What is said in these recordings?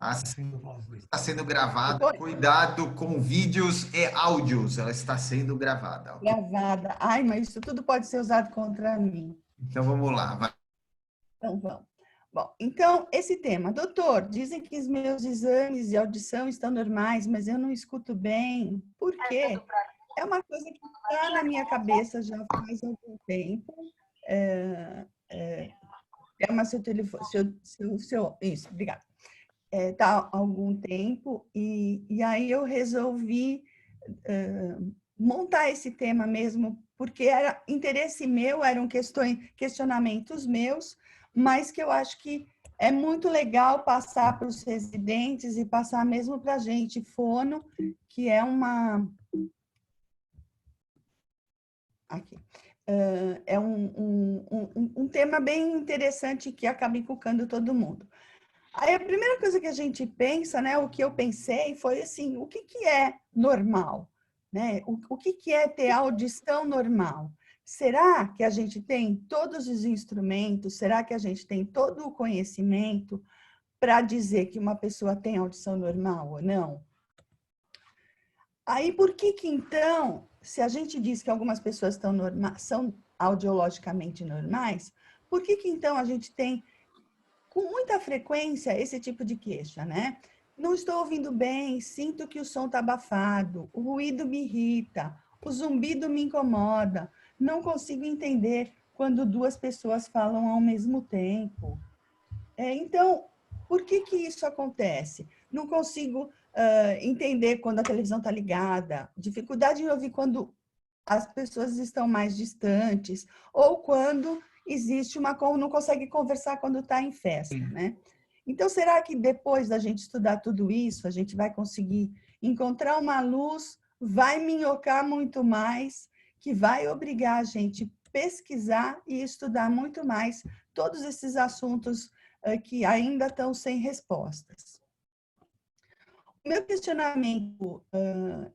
Está sendo gravada. Oi, Cuidado com vídeos e áudios. Ela está sendo gravada, ok? gravada. Ai, mas isso tudo pode ser usado contra mim. Então vamos lá. Vai. Então, vamos. Bom, então, esse tema. Doutor, dizem que os meus exames de audição estão normais, mas eu não escuto bem. Por quê? É uma coisa que está na minha cabeça já faz algum tempo. Chama seu telefone, isso, obrigada. Tá há algum tempo, e aí eu resolvi montar esse tema mesmo, porque era interesse meu, eram questionamentos meus, mas que eu acho que é muito legal passar para os residentes e passar mesmo para a gente, fono, que é uma... Aqui. É um tema bem interessante que acaba encucando todo mundo. Aí a primeira coisa que a gente pensa, né, o que eu pensei foi assim, o que é normal? Né? O que é ter audição normal? Será que a gente tem todos os instrumentos? Será que a gente tem todo o conhecimento para dizer que uma pessoa tem audição normal ou não? Aí, por que então, se a gente diz que algumas pessoas são audiologicamente normais, por que então a gente tem com muita frequência esse tipo de queixa, né? Não estou ouvindo bem, sinto que o som está abafado, o ruído me irrita, o zumbido me incomoda, não consigo entender quando duas pessoas falam ao mesmo tempo. Então, por que isso acontece? Não consigo entender quando a televisão está ligada, dificuldade em ouvir quando as pessoas estão mais distantes, ou quando existe não consegue conversar quando está em festa, né? Então, será que depois da gente estudar tudo isso, a gente vai conseguir encontrar uma luz, vai minhocar muito mais, que vai obrigar a gente a pesquisar e estudar muito mais todos esses assuntos que ainda estão sem respostas? O meu questionamento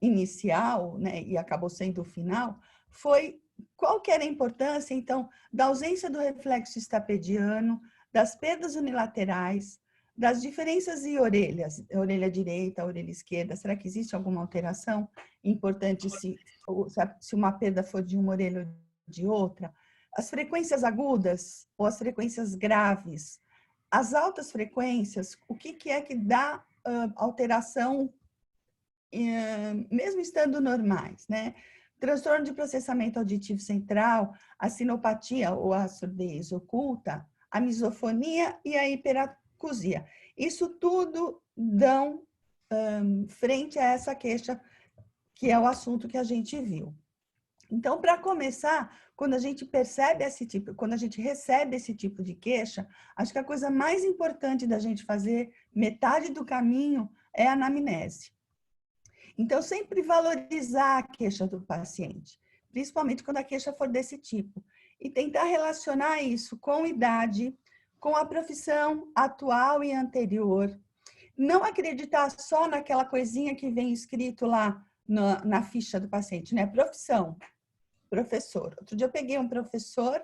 inicial, né, e acabou sendo o final, foi qual que era a importância, então, da ausência do reflexo estapediano, das perdas unilaterais, das diferenças em orelhas, orelha direita, orelha esquerda. Será que existe alguma alteração importante se uma perda for de uma orelha ou de outra? As frequências agudas ou as frequências graves? As altas frequências, o que é que dá alteração, mesmo estando normais, né? Transtorno de processamento auditivo central, a sinopatia ou a surdez oculta, a misofonia e a hiperacusia. Isso tudo dão frente a essa queixa, que é o assunto que a gente viu. Então, para começar, quando a gente quando a gente recebe esse tipo de queixa, acho que a coisa mais importante da gente fazer, metade do caminho, é a anamnese. Então, sempre valorizar a queixa do paciente, principalmente quando a queixa for desse tipo, e tentar relacionar isso com idade, com a profissão atual e anterior. Não acreditar só naquela coisinha que vem escrito lá na ficha do paciente, né? Profissão, professor. Outro dia eu peguei um professor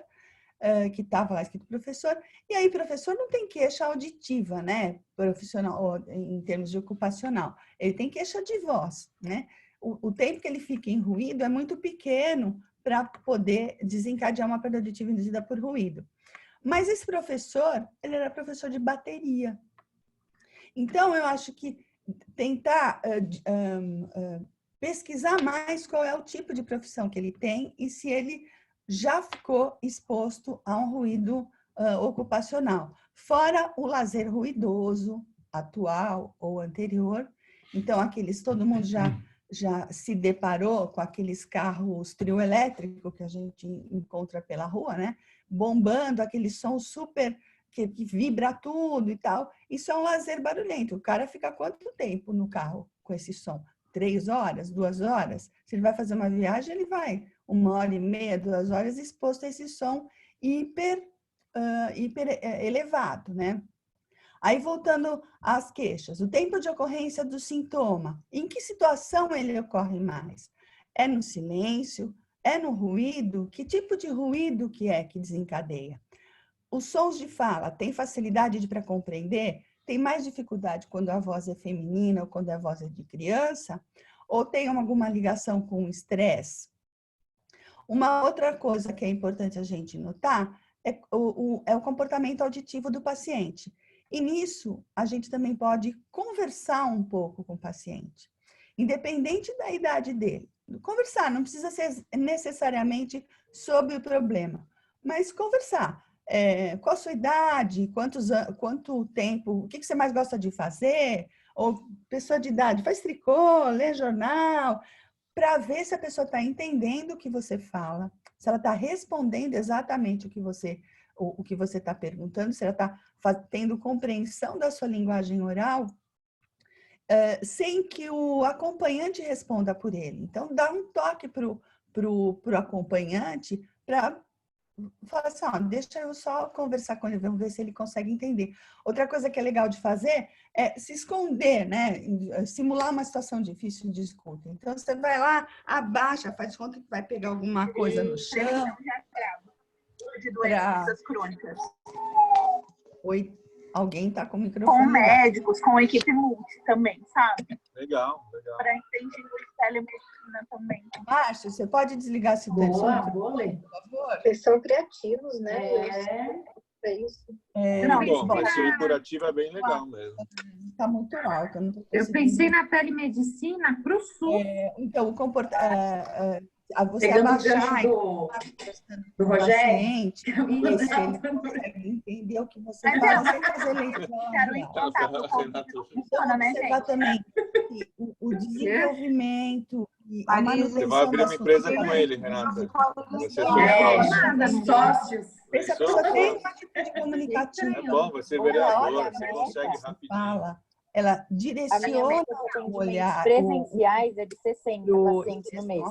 que estava lá escrito professor, e aí professor não tem queixa auditiva, né? Profissional, em termos de ocupacional. Ele tem queixa de voz, né? O tempo que ele fica em ruído é muito pequeno para poder desencadear uma perda auditiva induzida por ruído. Mas esse professor, ele era professor de bateria. Então, eu acho que tentar pesquisar mais qual é o tipo de profissão que ele tem e se ele já ficou exposto a um ruído ocupacional. Fora o lazer ruidoso, atual ou anterior. Então, todo mundo já se deparou com aqueles carros trio elétrico que a gente encontra pela rua, né? Bombando, aquele som super que vibra tudo e tal. Isso é um lazer barulhento. O cara fica quanto tempo no carro com esse som? 3 horas, 2 horas? Se ele vai fazer uma viagem, ele vai 1h30, 2 horas exposto a esse som hiper elevado, né? Aí, voltando às queixas, o tempo de ocorrência do sintoma. Em que situação ele ocorre mais? É no silêncio? É no ruído? Que tipo de ruído que é que desencadeia? Os sons de fala têm facilidade para compreender? tem mais dificuldade quando a voz é feminina ou quando a voz é de criança, ou tem alguma ligação com o estresse. Uma outra coisa que é importante a gente notar é o comportamento auditivo do paciente. E nisso, a gente também pode conversar um pouco com o paciente, independente da idade dele. Conversar, não precisa ser necessariamente sobre o problema, mas conversar. Qual a sua idade? Quanto tempo? O que você mais gosta de fazer? Ou pessoa de idade, faz tricô, lê jornal, para ver se a pessoa está entendendo o que você fala, se ela está respondendo exatamente o que você está perguntando, se ela está tendo compreensão da sua linguagem oral, sem que o acompanhante responda por ele. Então, dá um toque pro acompanhante para falar assim, ó, deixa eu só conversar com ele, vamos ver se ele consegue entender. Outra coisa que é legal de fazer é se esconder, né? Simular uma situação difícil de escuta. Então, você vai lá, abaixa, faz conta que vai pegar alguma coisa no chão. De doenças crônicas. Oi, alguém está com o microfone. Com médicos, com equipe multi também, sabe? Legal. Para entender telemedicina também. Márcio, você pode desligar esse telefone, por favor? Eles são criativos, né? É isso. Não, Bom, medicina curativa é bem legal mesmo. Está muito alto. Eu pensei na telemedicina para o SUS. Então, você Pegando o abaixar do Rogério. paciente, isso, ele consegue entender o que você fala sem fazer leitura. Quero ir em contato com Então, funciona, né, observar gente? também que o desenvolvimento e a manutenção Você vai abrir da uma empresa sua- com ele, Renata. Vai ser sócio. Nada, sócios. Se a pessoa tem uma atitude comunicativa, É bom, vai ser olha, vereadora, você né? consegue Você rapidinho. fala, ela A minha direciona média de o atendimentos olhar. presenciais é de 60 pacientes no mês.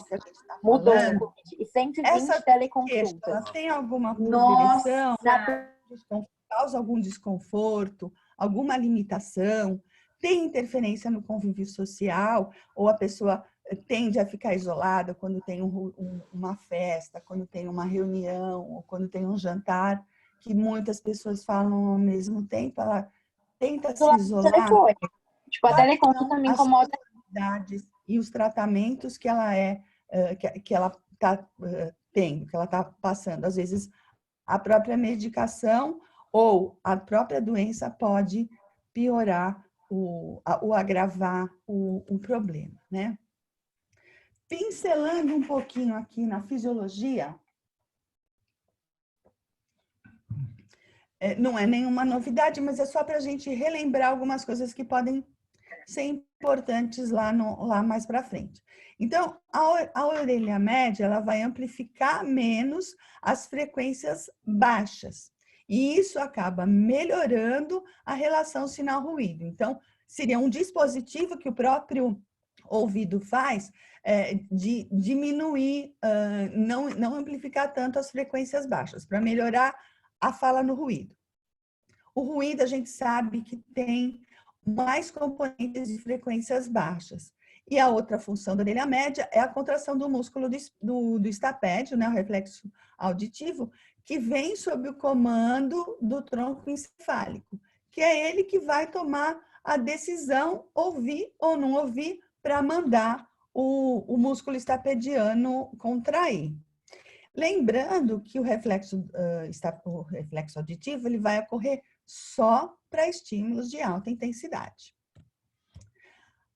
Mudou no Covid. E 120 Essa teleconsultas. ela tem alguma Nossa! progressão, causa algum desconforto, alguma limitação, tem interferência no convívio social, ou a pessoa tende a ficar isolada quando tem uma festa, quando tem uma reunião, ou quando tem um jantar, que muitas pessoas falam ao mesmo tempo, ela tenta se isolar. Telefone. Tipo, a teleconsulta me incomoda. E os tratamentos que ela está tendo, que ela está passando. Às vezes, a própria medicação ou a própria doença pode piorar ou agravar o problema, né? Pincelando um pouquinho aqui na fisiologia, não é nenhuma novidade, mas é só para a gente relembrar algumas coisas que podem ser importantes lá mais para frente. Então, a orelha média ela vai amplificar menos as frequências baixas. E isso acaba melhorando a relação sinal-ruído. Então, seria um dispositivo que o próprio ouvido faz de diminuir, não amplificar tanto as frequências baixas, para melhorar a fala no ruído. O ruído, a gente sabe que tem mais componentes de frequências baixas. E a outra função da orelha média é a contração do músculo do estapédio, né, o reflexo auditivo, que vem sob o comando do tronco encefálico, que é ele que vai tomar a decisão, ouvir ou não ouvir, para mandar o músculo estapediano contrair. Lembrando que o reflexo auditivo ele vai ocorrer só para estímulos de alta intensidade.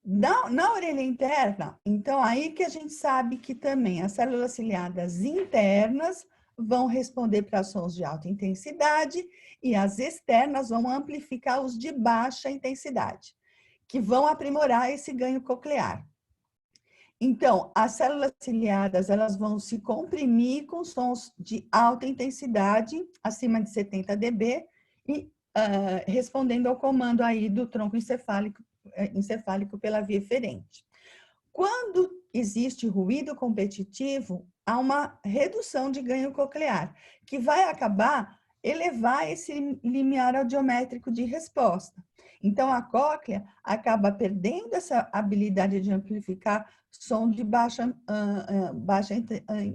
Na orelha interna, então, aí que a gente sabe que também as células ciliadas internas vão responder para sons de alta intensidade e as externas vão amplificar os de baixa intensidade, que vão aprimorar esse ganho coclear. Então, as células ciliadas, elas vão se comprimir com sons de alta intensidade, acima de 70 dB, e respondendo ao comando aí do tronco encefálico pela via eferente. Quando existe ruído competitivo, há uma redução de ganho coclear, que vai acabar elevar esse limiar audiométrico de resposta. Então, a cóclea acaba perdendo essa habilidade de amplificar som de baixa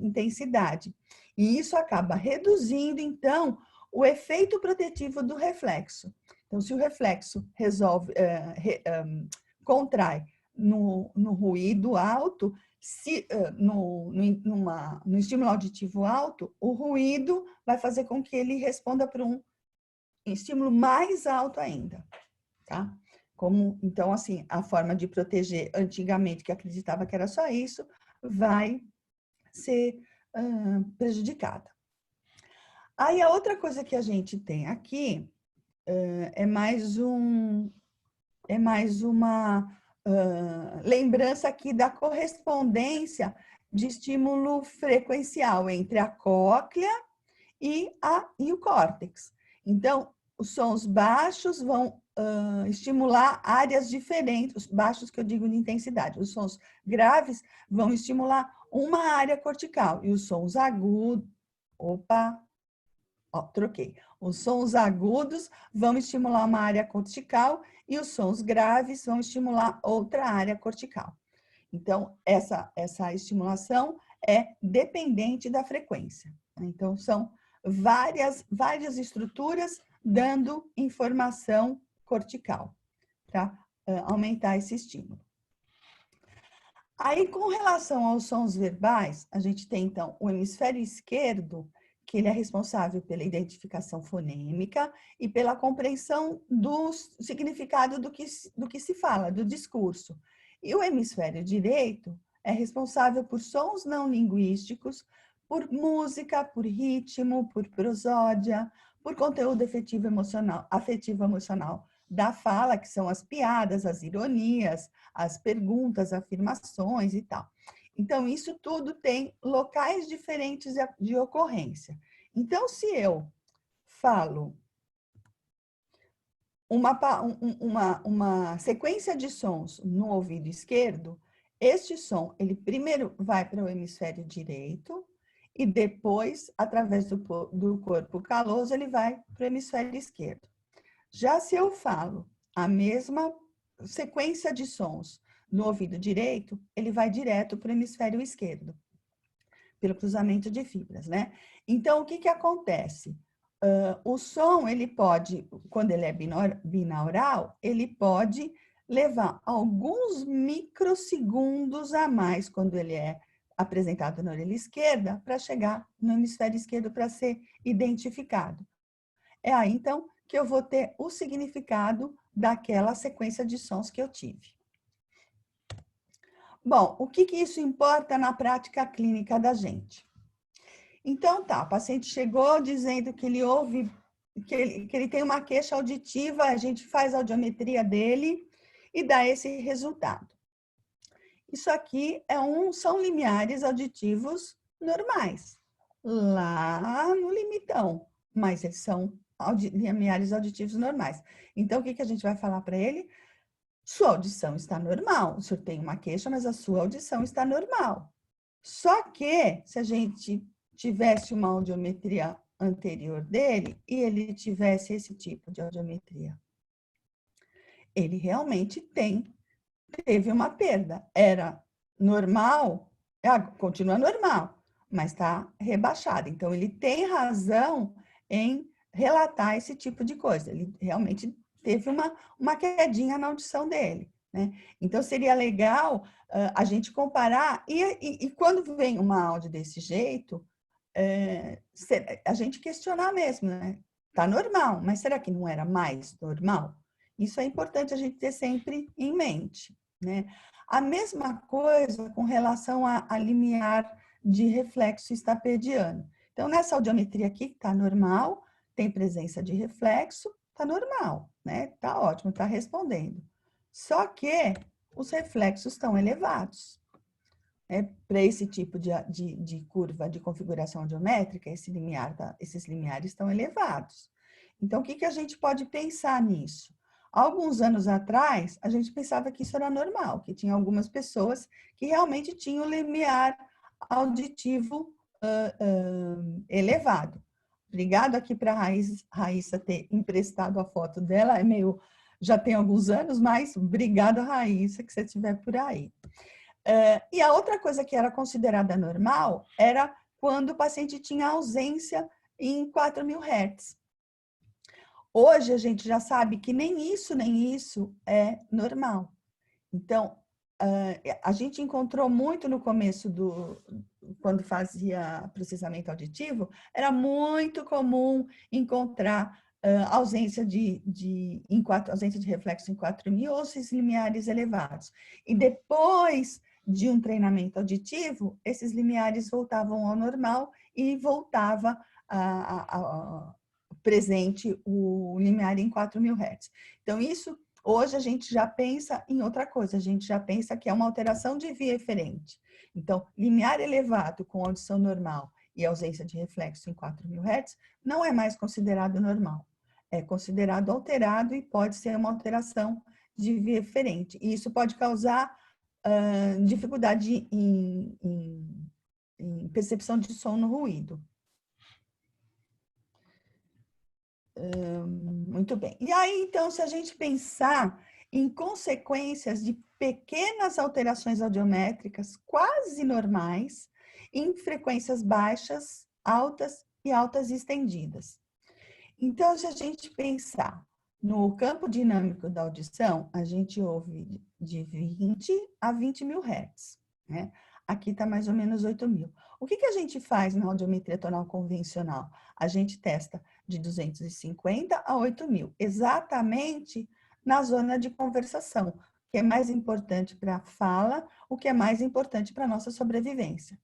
intensidade. E isso acaba reduzindo, então, o efeito protetivo do reflexo. Então, se o reflexo contrai no ruído alto, no estímulo auditivo alto, o ruído vai fazer com que ele responda para um estímulo mais alto ainda, tá? Então, assim, a forma de proteger antigamente, que acreditava que era só isso, vai ser prejudicada. Aí, a outra coisa que a gente tem aqui é mais uma lembrança aqui da correspondência de estímulo frequencial entre a cóclea e o córtex. Então, os sons baixos vão estimular áreas diferentes, os baixos que eu digo de intensidade. Os sons graves vão estimular uma área cortical e os sons agudos, troquei. Os sons agudos vão estimular uma área cortical e os sons graves vão estimular outra área cortical. Então, essa estimulação é dependente da frequência. Então, são várias estruturas dando informação cortical para aumentar esse estímulo. Aí, com relação aos sons verbais, a gente tem, então, o hemisfério esquerdo, que ele é responsável pela identificação fonêmica e pela compreensão do significado do que se fala, do discurso. E o hemisfério direito é responsável por sons não linguísticos, por música, por ritmo, por prosódia, por conteúdo afetivo emocional da fala, que são as piadas, as ironias, as perguntas, afirmações e tal. Então, isso tudo tem locais diferentes de ocorrência. Então, se eu falo uma sequência de sons no ouvido esquerdo, este som, ele primeiro vai para o hemisfério direito e depois, através do corpo caloso, ele vai para o hemisfério esquerdo. Já se eu falo a mesma sequência de sons no ouvido direito, ele vai direto para o hemisfério esquerdo, pelo cruzamento de fibras, né? Então, o que acontece? O som, ele pode, quando ele é binaural, ele pode levar alguns microsegundos a mais quando ele é apresentado na orelha esquerda para chegar no hemisfério esquerdo para ser identificado. É aí, então, que eu vou ter o significado daquela sequência de sons que eu tive. Bom, o que isso importa na prática clínica da gente? Então, tá, o paciente chegou dizendo que ele ouve, que ele tem uma queixa auditiva, a gente faz a audiometria dele e dá esse resultado. Isso aqui são limiares auditivos normais, lá no limitão, mas eles são limiares auditivos normais. Então, o que a gente vai falar para ele? Sua audição está normal. O senhor tem uma queixa, mas a sua audição está normal. Só que, se a gente tivesse uma audiometria anterior dele e ele tivesse esse tipo de audiometria, ele realmente teve uma perda. Era normal, continua normal, mas está rebaixado. Então, ele tem razão em relatar esse tipo de coisa. Ele realmente teve uma quedinha na audição dele, né? Então, seria legal a gente comparar, e quando vem uma áudio desse jeito, a gente questionar mesmo, né? Tá normal, mas será que não era mais normal? Isso é importante a gente ter sempre em mente, né? A mesma coisa com relação a limiar de reflexo estapediano. Então, nessa audiometria aqui, que tá normal, tem presença de reflexo, tá normal, né? Tá ótimo, tá respondendo. Só que os reflexos estão elevados. Para esse tipo de curva de configuração audiométrica, esses limiares estão elevados. Então, o que a gente pode pensar nisso? Alguns anos atrás, a gente pensava que isso era normal, que tinha algumas pessoas que realmente tinham limiar auditivo elevado. Obrigado aqui para a Raíssa ter emprestado a foto dela, já tem alguns anos, mas obrigado, Raíssa, que você estiver por aí. E a outra coisa que era considerada normal era quando o paciente tinha ausência em 4.000 Hz. Hoje a gente já sabe que nem isso é normal. Então, a gente encontrou muito no começo quando fazia processamento auditivo, era muito comum encontrar ausência ausência de reflexo em 4.000 ou esses limiares elevados. E depois de um treinamento auditivo, esses limiares voltavam ao normal e voltava presente o limiar em 4.000 Hz. Então, isso, hoje a gente já pensa em outra coisa, a gente já pensa que é uma alteração de via eferente. Então, limiar elevado com audição normal e ausência de reflexo em 4.000 Hz não é mais considerado normal. É considerado alterado e pode ser uma alteração de via eferente. E isso pode causar dificuldade em percepção de som no ruído. Muito bem. E aí, então, se a gente pensar em consequências de pequenas alterações audiométricas quase normais, em frequências baixas, altas e altas estendidas. Então, se a gente pensar no campo dinâmico da audição, a gente ouve de 20 a 20.000 Hz, né? Aqui está mais ou menos 8.000. O que a gente faz na audiometria tonal convencional? A gente testa de 250 a 8.000, exatamente na zona de conversação, o que é mais importante para a fala, o que é mais importante para a nossa sobrevivência.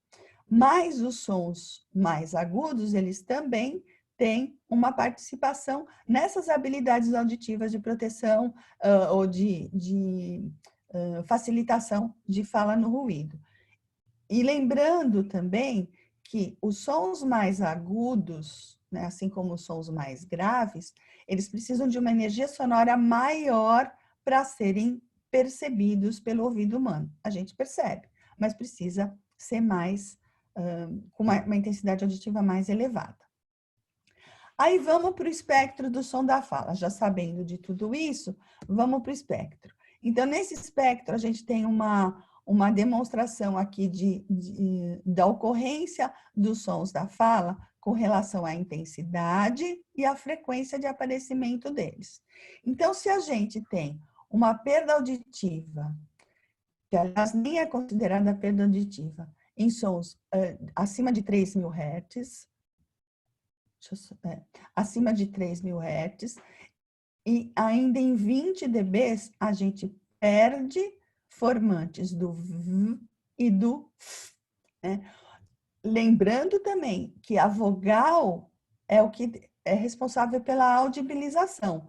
Mas os sons mais agudos, eles também têm uma participação nessas habilidades auditivas de proteção ou de facilitação de fala no ruído. E lembrando também que os sons mais agudos, né, assim como os sons mais graves, eles precisam de uma energia sonora maior para serem percebidos pelo ouvido humano. A gente percebe, mas precisa ser mais, com uma intensidade auditiva mais elevada. Aí vamos para o espectro do som da fala. Já sabendo de tudo isso, vamos para o espectro. Então, nesse espectro, a gente tem uma demonstração aqui da ocorrência dos sons da fala com relação à intensidade e à frequência de aparecimento deles. Então, se a gente tem uma perda auditiva, que aliás nem é considerada perda auditiva, em sons acima de 3.000 Hz, acima de 3.000 Hz, e ainda em 20 dB, a gente perde formantes do V e do F, né? Lembrando também que a vogal é o que é responsável pela audibilização,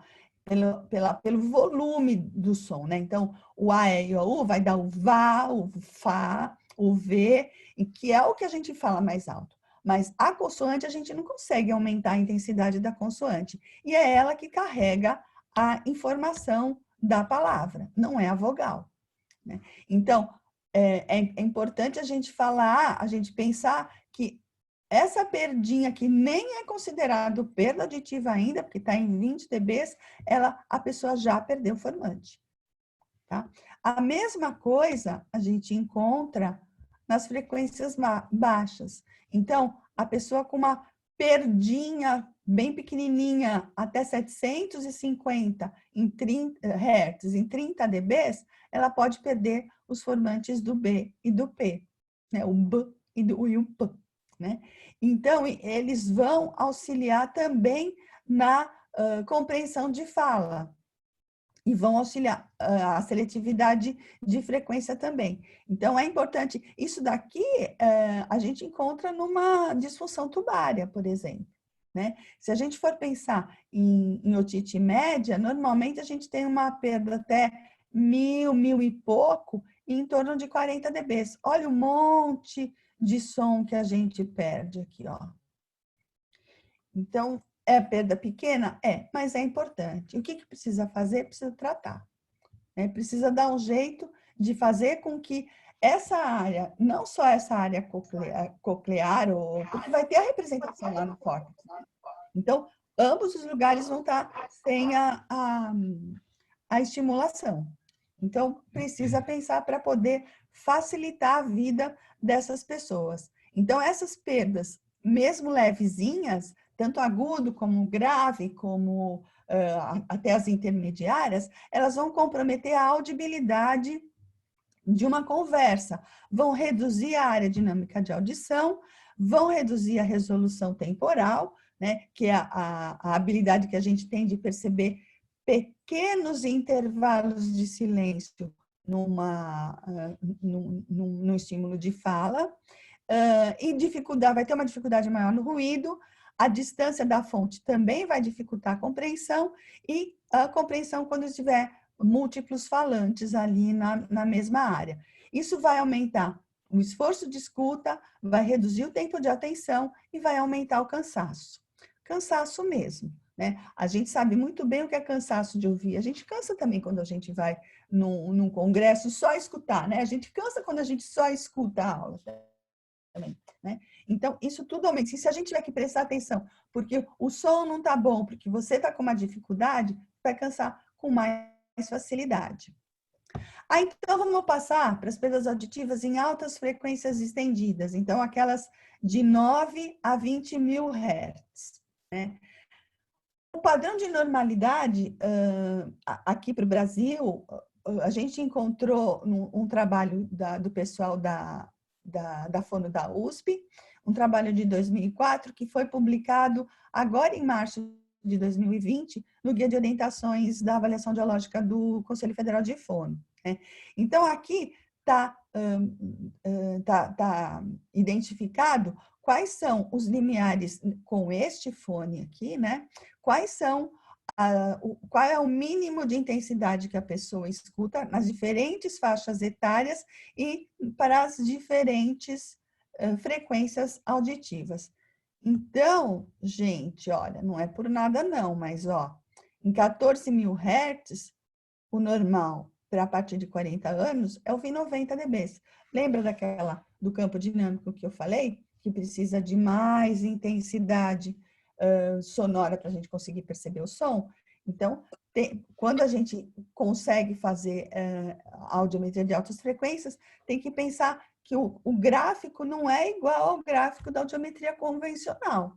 pelo volume do som, né? Então, o A, E, I, O, U vai dar o VA, o FA, o V, e que é o que a gente fala mais alto. Mas a consoante, a gente não consegue aumentar a intensidade da consoante. E é ela que carrega a informação da palavra, não é a vogal, né? Então, é importante a gente falar, a gente pensar que essa perdinha que nem é considerado perda auditiva ainda, porque está em 20 dB, a pessoa já perdeu o formante, tá? A mesma coisa a gente encontra nas frequências baixas. Então, a pessoa com uma perdinha bem pequenininha, até 750 Hz, em 30 dB, ela pode perder os formantes do B e do P, né? O B e o P, né? Então, eles vão auxiliar também na compreensão de fala e vão auxiliar a seletividade de frequência também. Então, é importante. Isso daqui a gente encontra numa disfunção tubária, por exemplo, né? Se a gente for pensar em otite média, normalmente a gente tem uma perda até 1.000 e pouco, em torno de 40 dB. Olha o monte de som que a gente perde aqui, ó. Então, é perda pequena? É, mas é importante. O que precisa fazer? Precisa tratar, né? Precisa dar um jeito de fazer com que essa área, não só essa área coclear, porque vai ter a representação lá no córtex. Então, ambos os lugares vão estar sem a estimulação. Então, precisa pensar para poder facilitar a vida dessas pessoas. Então, essas perdas, mesmo levezinhas, tanto agudo como grave, como até as intermediárias, elas vão comprometer a audibilidade de uma conversa, vão reduzir a área dinâmica de audição, vão reduzir a resolução temporal, né, que é a habilidade que a gente tem de perceber pequenos intervalos de silêncio num estímulo de fala, e vai ter uma dificuldade maior no ruído, a distância da fonte também vai dificultar a compreensão, e a compreensão quando estiver múltiplos falantes ali na mesma área. Isso vai aumentar o esforço de escuta, vai reduzir o tempo de atenção e vai aumentar o cansaço. Cansaço mesmo, né? A gente sabe muito bem o que é cansaço de ouvir. A gente cansa também quando a gente vai num congresso só escutar, né? A gente cansa quando a gente só escuta a aula também, né? Então, isso tudo aumenta. E se a gente tiver que prestar atenção, porque o som não está bom, porque você está com uma dificuldade, vai cansar com mais facilidade. Então, vamos passar para as perdas auditivas em altas frequências estendidas. Então, aquelas de 9 a 20 mil Hz, né? O padrão de normalidade, aqui para o Brasil, a gente encontrou um trabalho do pessoal da Fono da USP, um trabalho de 2004, que foi publicado agora em março de 2020, no Guia de Orientações da Avaliação Audiológica do Conselho Federal de Fono, né? Então, aqui está identificado quais são os limiares com este fone aqui, né? Qual é o mínimo de intensidade que a pessoa escuta nas diferentes faixas etárias e para as diferentes frequências auditivas. Então, gente, olha, não é por nada não, mas ó, em 14 mil Hz, o normal para a partir de 40 anos é ouvir 90 dB. Lembra do campo dinâmico que eu falei? Que precisa de mais intensidade sonora para a gente conseguir perceber o som? Então, quando a gente consegue fazer audiometria de altas frequências, tem que pensar que o gráfico não é igual ao gráfico da audiometria convencional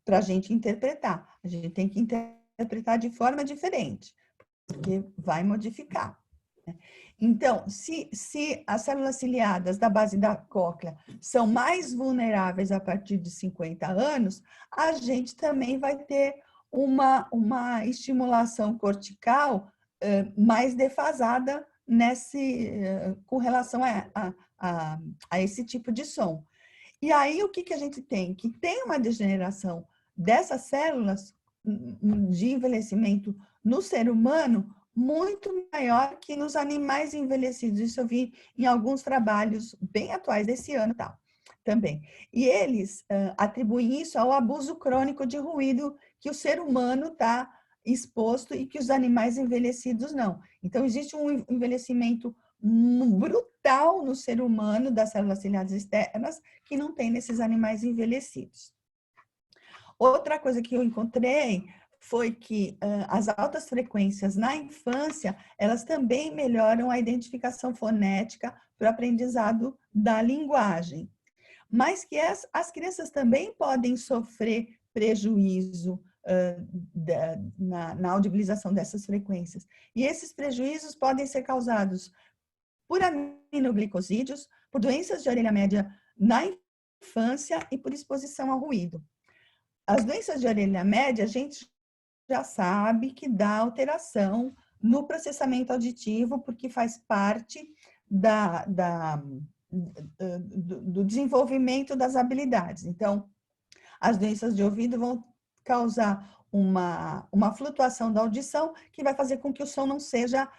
para a gente interpretar. A gente tem que interpretar de forma diferente, porque vai modificar, né? Então, se as células ciliadas da base da cóclea são mais vulneráveis a partir de 50 anos, a gente também vai ter uma estimulação cortical mais defasada com relação a esse tipo de som. E aí, o que a gente tem? Que tem uma degeneração dessas células de envelhecimento no ser humano muito maior que nos animais envelhecidos. Isso eu vi em alguns trabalhos bem atuais desse ano também. E eles atribuem isso ao abuso crônico de ruído que o ser humano está exposto e que os animais envelhecidos não. Então, existe um envelhecimento brutal no ser humano das células ciliadas externas que não tem nesses animais envelhecidos. Outra coisa que eu encontrei foi que as altas frequências na infância, elas também melhoram a identificação fonética para o aprendizado da linguagem. Mas que as crianças também podem sofrer prejuízo na audibilização dessas frequências. E esses prejuízos podem ser causados por aminoglicosídeos, por doenças de orelha média na infância e por exposição ao ruído. As doenças de orelha média, a gente já sabe que dá alteração no processamento auditivo, porque faz parte do desenvolvimento das habilidades. Então, as doenças de ouvido vão causar uma flutuação da audição que vai fazer com que o som não seja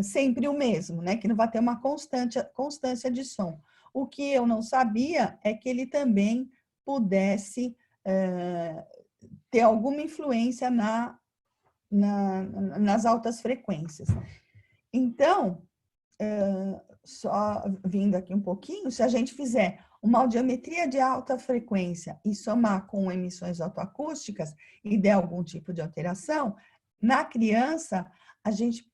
sempre o mesmo, né? Que não vai ter uma constância de som. O que eu não sabia é que ele também pudesse ter alguma influência nas altas frequências. Então, só vindo aqui um pouquinho, se a gente fizer uma audiometria de alta frequência e somar com emissões autoacústicas e der algum tipo de alteração, na criança, a gente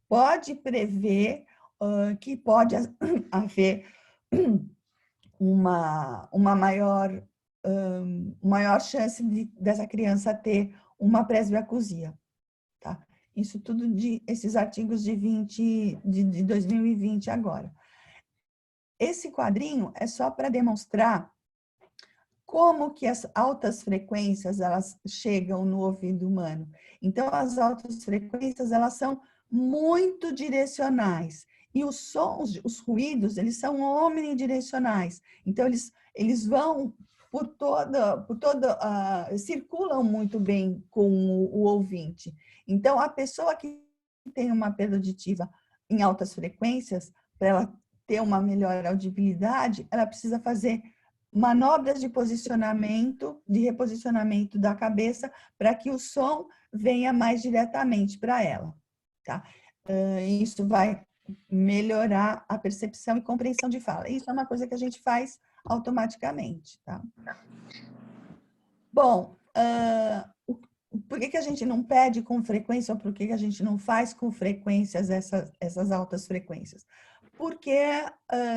pode prever que pode haver uma maior chance dessa criança ter uma presbiacusia, tá? Isso tudo esses artigos de 2020 agora. Esse quadrinho é só para demonstrar como que as altas frequências elas chegam no ouvido humano. Então, as altas frequências elas são muito direcionais. E os sons, os ruídos, eles são omnidirecionais. Então, eles vão circulam muito bem com o ouvinte. Então, a pessoa que tem uma perda auditiva em altas frequências, para ela ter uma melhor audibilidade, ela precisa fazer manobras de posicionamento, de reposicionamento da cabeça, para que o som venha mais diretamente para ela, tá? Isso vai melhorar a percepção e compreensão de fala. Isso é uma coisa que a gente faz automaticamente, tá? Bom, por que a gente não pede com frequência, ou por que a gente não faz com frequências essas altas frequências? Porque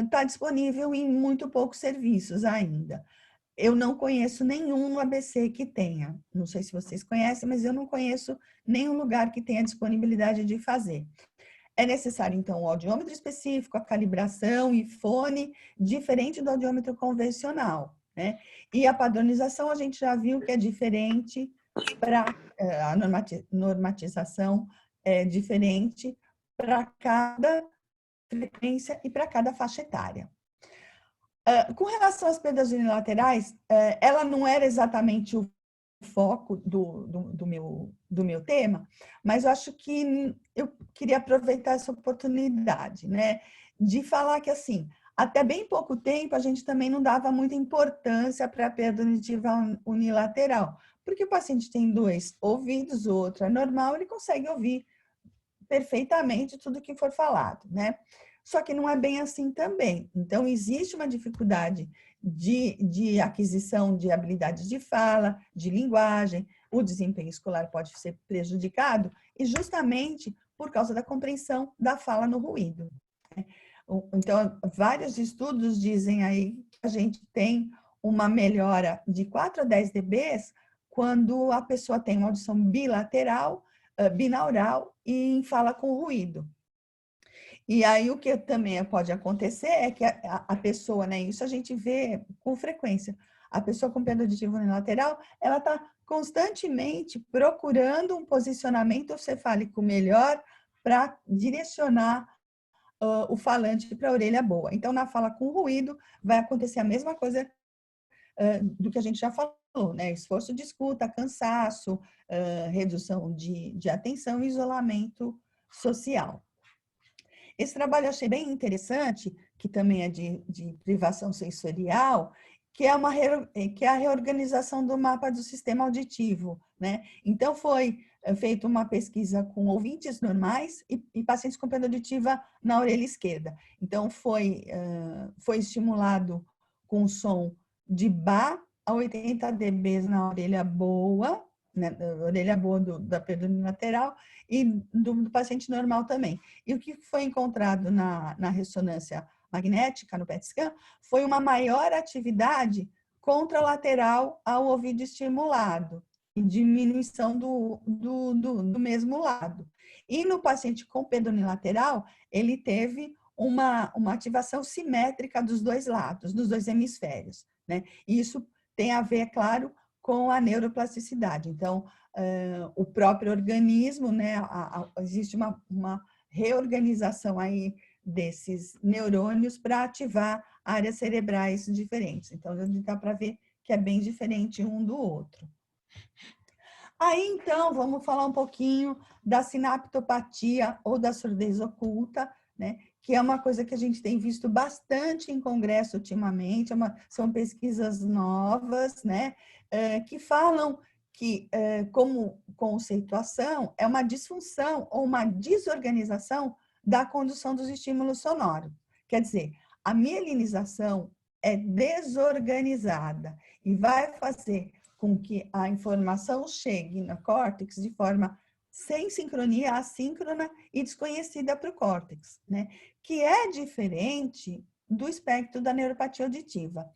está disponível em muito poucos serviços ainda. Eu não conheço nenhum no ABC que tenha. Não sei se vocês conhecem, mas eu não conheço nenhum lugar que tenha disponibilidade de fazer. É necessário, então, o audiômetro específico, a calibração e fone, diferente do audiômetro convencional, né? E a padronização, a gente já viu que é diferente para a normatização é diferente para cada frequência e para cada faixa etária. Com relação às perdas unilaterais, ela não era exatamente o foco do meu tema, mas eu acho que eu queria aproveitar essa oportunidade, né, de falar que, assim, até bem pouco tempo, a gente também não dava muita importância para a perda auditiva unilateral, porque o paciente tem 2 ouvidos, o outro é normal, ele consegue ouvir perfeitamente tudo que for falado, né? Só que não é bem assim também. Então, existe uma dificuldade de aquisição de habilidades de fala, de linguagem, o desempenho escolar pode ser prejudicado, e justamente por causa da compreensão da fala no ruído. Então, vários estudos dizem aí que a gente tem uma melhora de 4 a 10 dBs quando a pessoa tem uma audição bilateral, binaural e em fala com ruído. E aí, o que também pode acontecer é que a pessoa, né, isso a gente vê com frequência, a pessoa com perda auditiva unilateral, ela está constantemente procurando um posicionamento cefálico melhor para direcionar o falante para a orelha boa. Então, na fala com ruído, vai acontecer a mesma coisa do que a gente já falou, né? Esforço de escuta, cansaço, redução de atenção e isolamento social. Esse trabalho eu achei bem interessante, que também é de privação sensorial, que é a reorganização do mapa do sistema auditivo, né? Então, foi feita uma pesquisa com ouvintes normais e pacientes com perda auditiva na orelha esquerda. Então, foi estimulado com som de Bá a 80 dB na orelha boa, né, da orelha boa da perda unilateral, e do paciente normal também. E o que foi encontrado na ressonância magnética, no PET scan, foi uma maior atividade contralateral ao ouvido estimulado e diminuição do mesmo lado. E no paciente com perda unilateral, ele teve uma ativação simétrica dos 2 lados, dos 2 hemisférios, né? E isso tem a ver, claro, com a neuroplasticidade. Então, o próprio organismo, né, existe uma reorganização aí desses neurônios para ativar áreas cerebrais diferentes. Então, dá para ver que é bem diferente um do outro. Aí, então, vamos falar um pouquinho da sinaptopatia ou da surdez oculta, né, que é uma coisa que a gente tem visto bastante em congresso ultimamente, são pesquisas novas, né, que falam que, como conceituação, é uma disfunção ou uma desorganização da condução dos estímulos sonoros. Quer dizer, a mielinização é desorganizada e vai fazer com que a informação chegue no córtex de forma sem sincronia, assíncrona e desconhecida para o córtex, né? Que é diferente do espectro da neuropatia auditiva.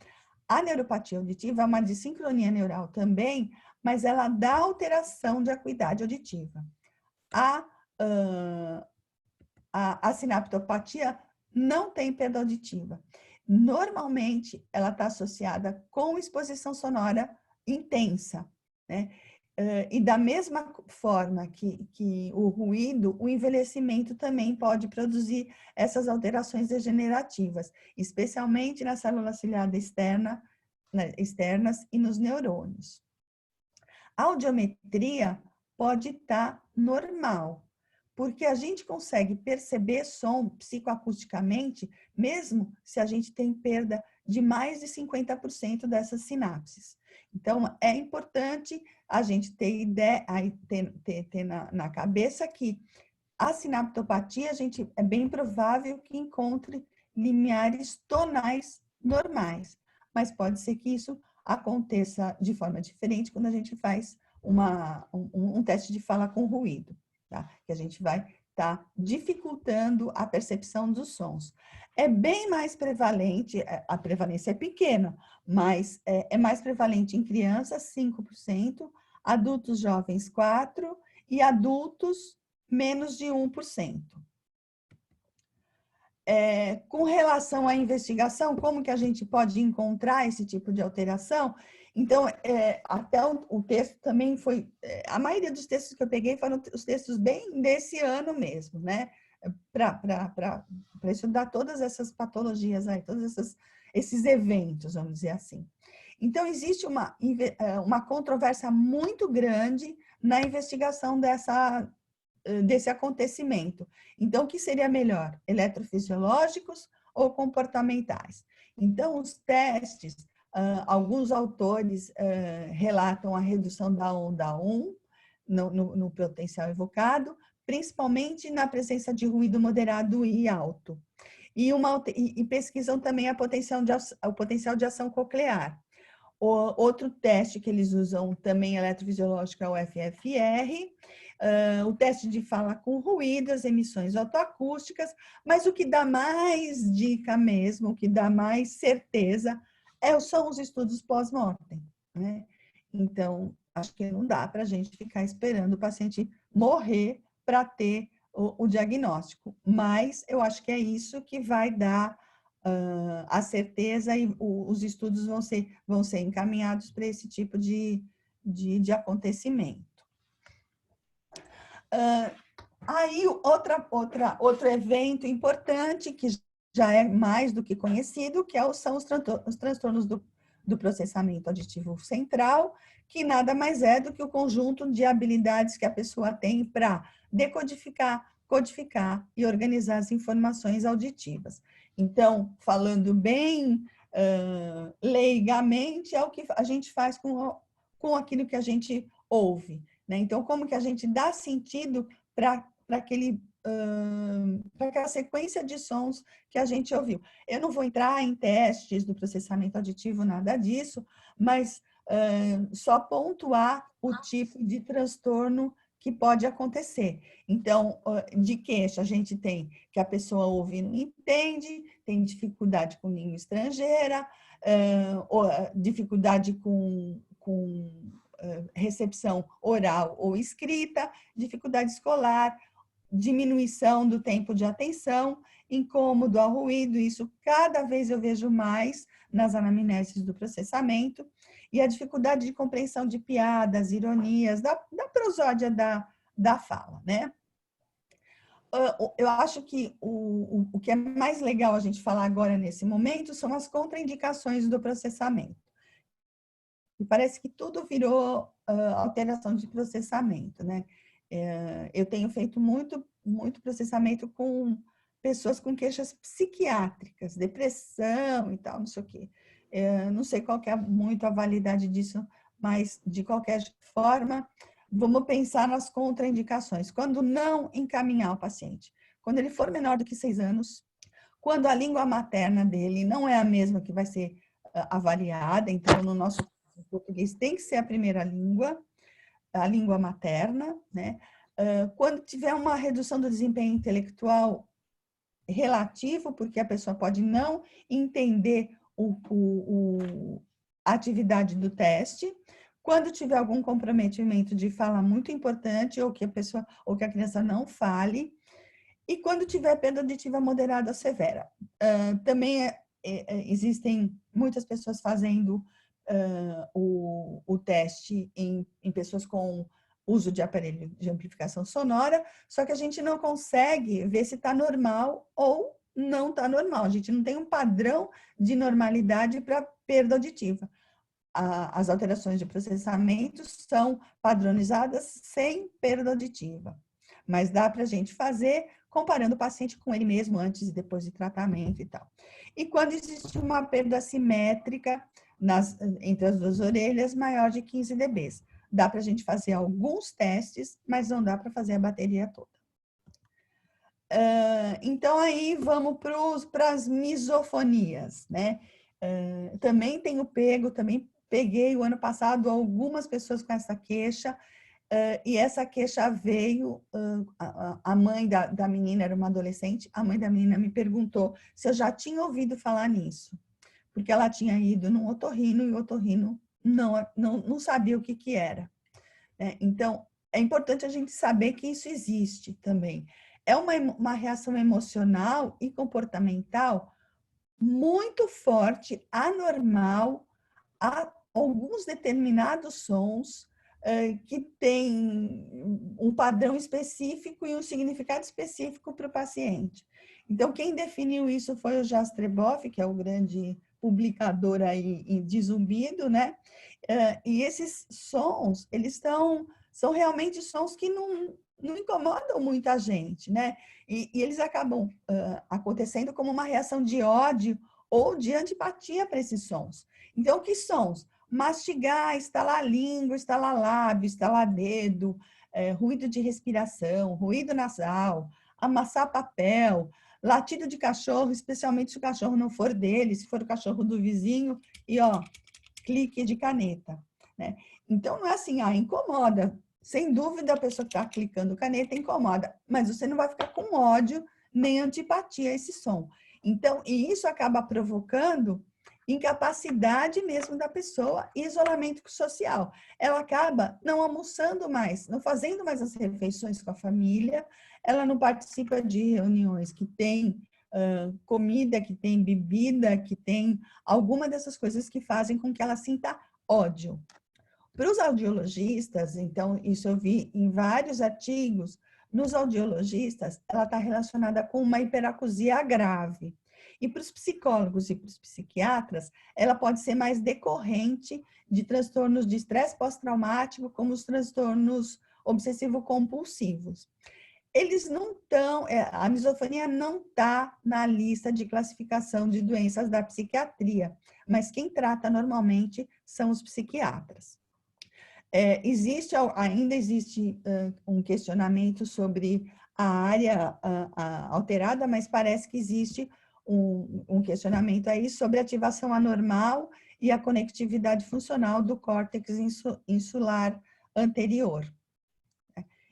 A neuropatia auditiva é uma dissincronia neural também, mas ela dá alteração de acuidade auditiva. A sinaptopatia não tem perda auditiva. Normalmente, ela está associada com exposição sonora intensa, né? E da mesma forma que o ruído, o envelhecimento também pode produzir essas alterações degenerativas, especialmente na célula ciliada externa, externas e nos neurônios. A audiometria pode estar normal, porque a gente consegue perceber som psicoacusticamente, mesmo se a gente tem perda de mais de 50% dessas sinapses. Então, é importante a gente ter ideia, ter na cabeça que a sinaptopatia, é bem provável que encontre limiares tonais normais, mas pode ser que isso aconteça de forma diferente quando a gente faz um teste de fala com ruído, tá? Que a gente vai estar dificultando a percepção dos sons. É bem mais prevalente, a prevalência é pequena, mas é mais prevalente em crianças, 5%, adultos jovens, 4%, e adultos, menos de 1%. Com relação à investigação, como que a gente pode encontrar esse tipo de alteração? Então, até o texto também foi... a maioria dos textos que eu peguei foram os textos bem desse ano mesmo, né? Para estudar todas essas patologias aí, todos esses eventos, vamos dizer assim. Então, existe uma controvérsia muito grande na investigação desse acontecimento. Então, o que seria melhor? Eletrofisiológicos ou comportamentais? Então, os testes, alguns autores relatam a redução da onda 1 no potencial evocado, principalmente na presença de ruído moderado e alto. E pesquisam também o potencial de ação coclear. Outro teste que eles usam também eletrofisiológico é o FFR, o teste de fala com ruído, as emissões otoacústicas, mas o que dá mais dica mesmo, o que dá mais certeza, são os estudos pós-mortem, né? Então, acho que não dá para a gente ficar esperando o paciente morrer para ter o diagnóstico, mas eu acho que é isso que vai dar a certeza, e os estudos vão ser encaminhados para esse tipo de acontecimento. Aí, outro evento importante, que já é mais do que conhecido, são os transtornos do processamento auditivo central, que nada mais é do que o conjunto de habilidades que a pessoa tem para decodificar, codificar e organizar as informações auditivas. Então, falando bem leigamente, é o que a gente faz com aquilo que a gente ouve, né? Então, como que a gente dá sentido para aquela sequência de sons que a gente ouviu. Eu não vou entrar em testes do processamento auditivo, nada disso, mas só pontuar o tipo de transtorno que pode acontecer. Então, de queixa, a gente tem que a pessoa ouve e não entende, tem dificuldade com língua estrangeira, dificuldade com recepção oral ou escrita, dificuldade escolar, diminuição do tempo de atenção, incômodo ao ruído, isso cada vez eu vejo mais nas anamneses do processamento, e a dificuldade de compreensão de piadas, ironias, da prosódia da fala, né? Eu acho que o que é mais legal a gente falar agora nesse momento são as contraindicações do processamento. E parece que tudo virou alteração de processamento, né? Eu tenho feito muito processamento com pessoas com queixas psiquiátricas, depressão e tal, não sei o quê. Não sei qual que é muito a validade disso, mas, de qualquer forma, vamos pensar nas contraindicações. Quando não encaminhar o paciente, quando ele for menor do que 6 anos, quando a língua materna dele não é a mesma que vai ser avaliada, então, no nosso português tem que ser a primeira língua, a língua materna, né? Quando tiver uma redução do desempenho intelectual relativo, porque a pessoa pode não entender a atividade do teste, Quando tiver algum comprometimento de fala muito importante, ou que a criança não fale, e quando tiver perda auditiva moderada ou severa. Também existem muitas pessoas fazendo o teste em pessoas com uso de aparelho de amplificação sonora, só que a gente não consegue ver se está normal ou não está normal. A gente não tem um padrão de normalidade para perda auditiva. As alterações de processamento são padronizadas sem perda auditiva, mas dá para a gente fazer comparando o paciente com ele mesmo antes e depois de tratamento e tal. E quando existe uma perda assimétrica entre as duas orelhas maior de 15 dB. Dá para a gente fazer alguns testes, mas não dá para fazer a bateria toda. Então, aí vamos para as misofonias, né? Também peguei o ano passado algumas pessoas com essa queixa, e essa queixa veio, a mãe da menina era uma adolescente, a mãe da menina me perguntou se eu já tinha ouvido falar nisso, porque ela tinha ido num otorrino e o otorrino não sabia o que era. Então, é importante a gente saber que isso existe também. É uma reação emocional e comportamental muito forte, anormal, a alguns determinados sons que têm um padrão específico e um significado específico para o paciente. Então, quem definiu isso foi o Jastreboff, que é o grande publicador aí de zumbido, né? E esses sons, eles são realmente sons que não incomodam muita gente, né? E eles acabam acontecendo como uma reação de ódio ou de antipatia para esses sons. Então, que sons? Mastigar, estalar língua, estalar lábio, estalar dedo, ruído de respiração, ruído nasal, amassar papel, latido de cachorro, especialmente se o cachorro não for dele, se for o cachorro do vizinho, e ó, clique de caneta, né? Então, não é assim, incomoda. Sem dúvida, a pessoa que está clicando caneta incomoda, mas você não vai ficar com ódio nem antipatia a esse som. Então, e isso acaba provocando incapacidade mesmo da pessoa e isolamento social. Ela acaba não almoçando mais, não fazendo mais as refeições com a família, ela não participa de reuniões que tem comida, que tem bebida, que tem alguma dessas coisas que fazem com que ela sinta ódio. Para os audiologistas, então, isso eu vi em vários artigos, nos audiologistas, ela está relacionada com uma hiperacusia grave. E para os psicólogos e para os psiquiatras, ela pode ser mais decorrente de transtornos de estresse pós-traumático, como os transtornos obsessivo-compulsivos. Eles não estão, a misofonia não está na lista de classificação de doenças da psiquiatria, mas quem trata normalmente são os psiquiatras. Ainda existe um questionamento sobre a área alterada, mas parece que existe um questionamento aí sobre a ativação anormal e a conectividade funcional do córtex insular anterior.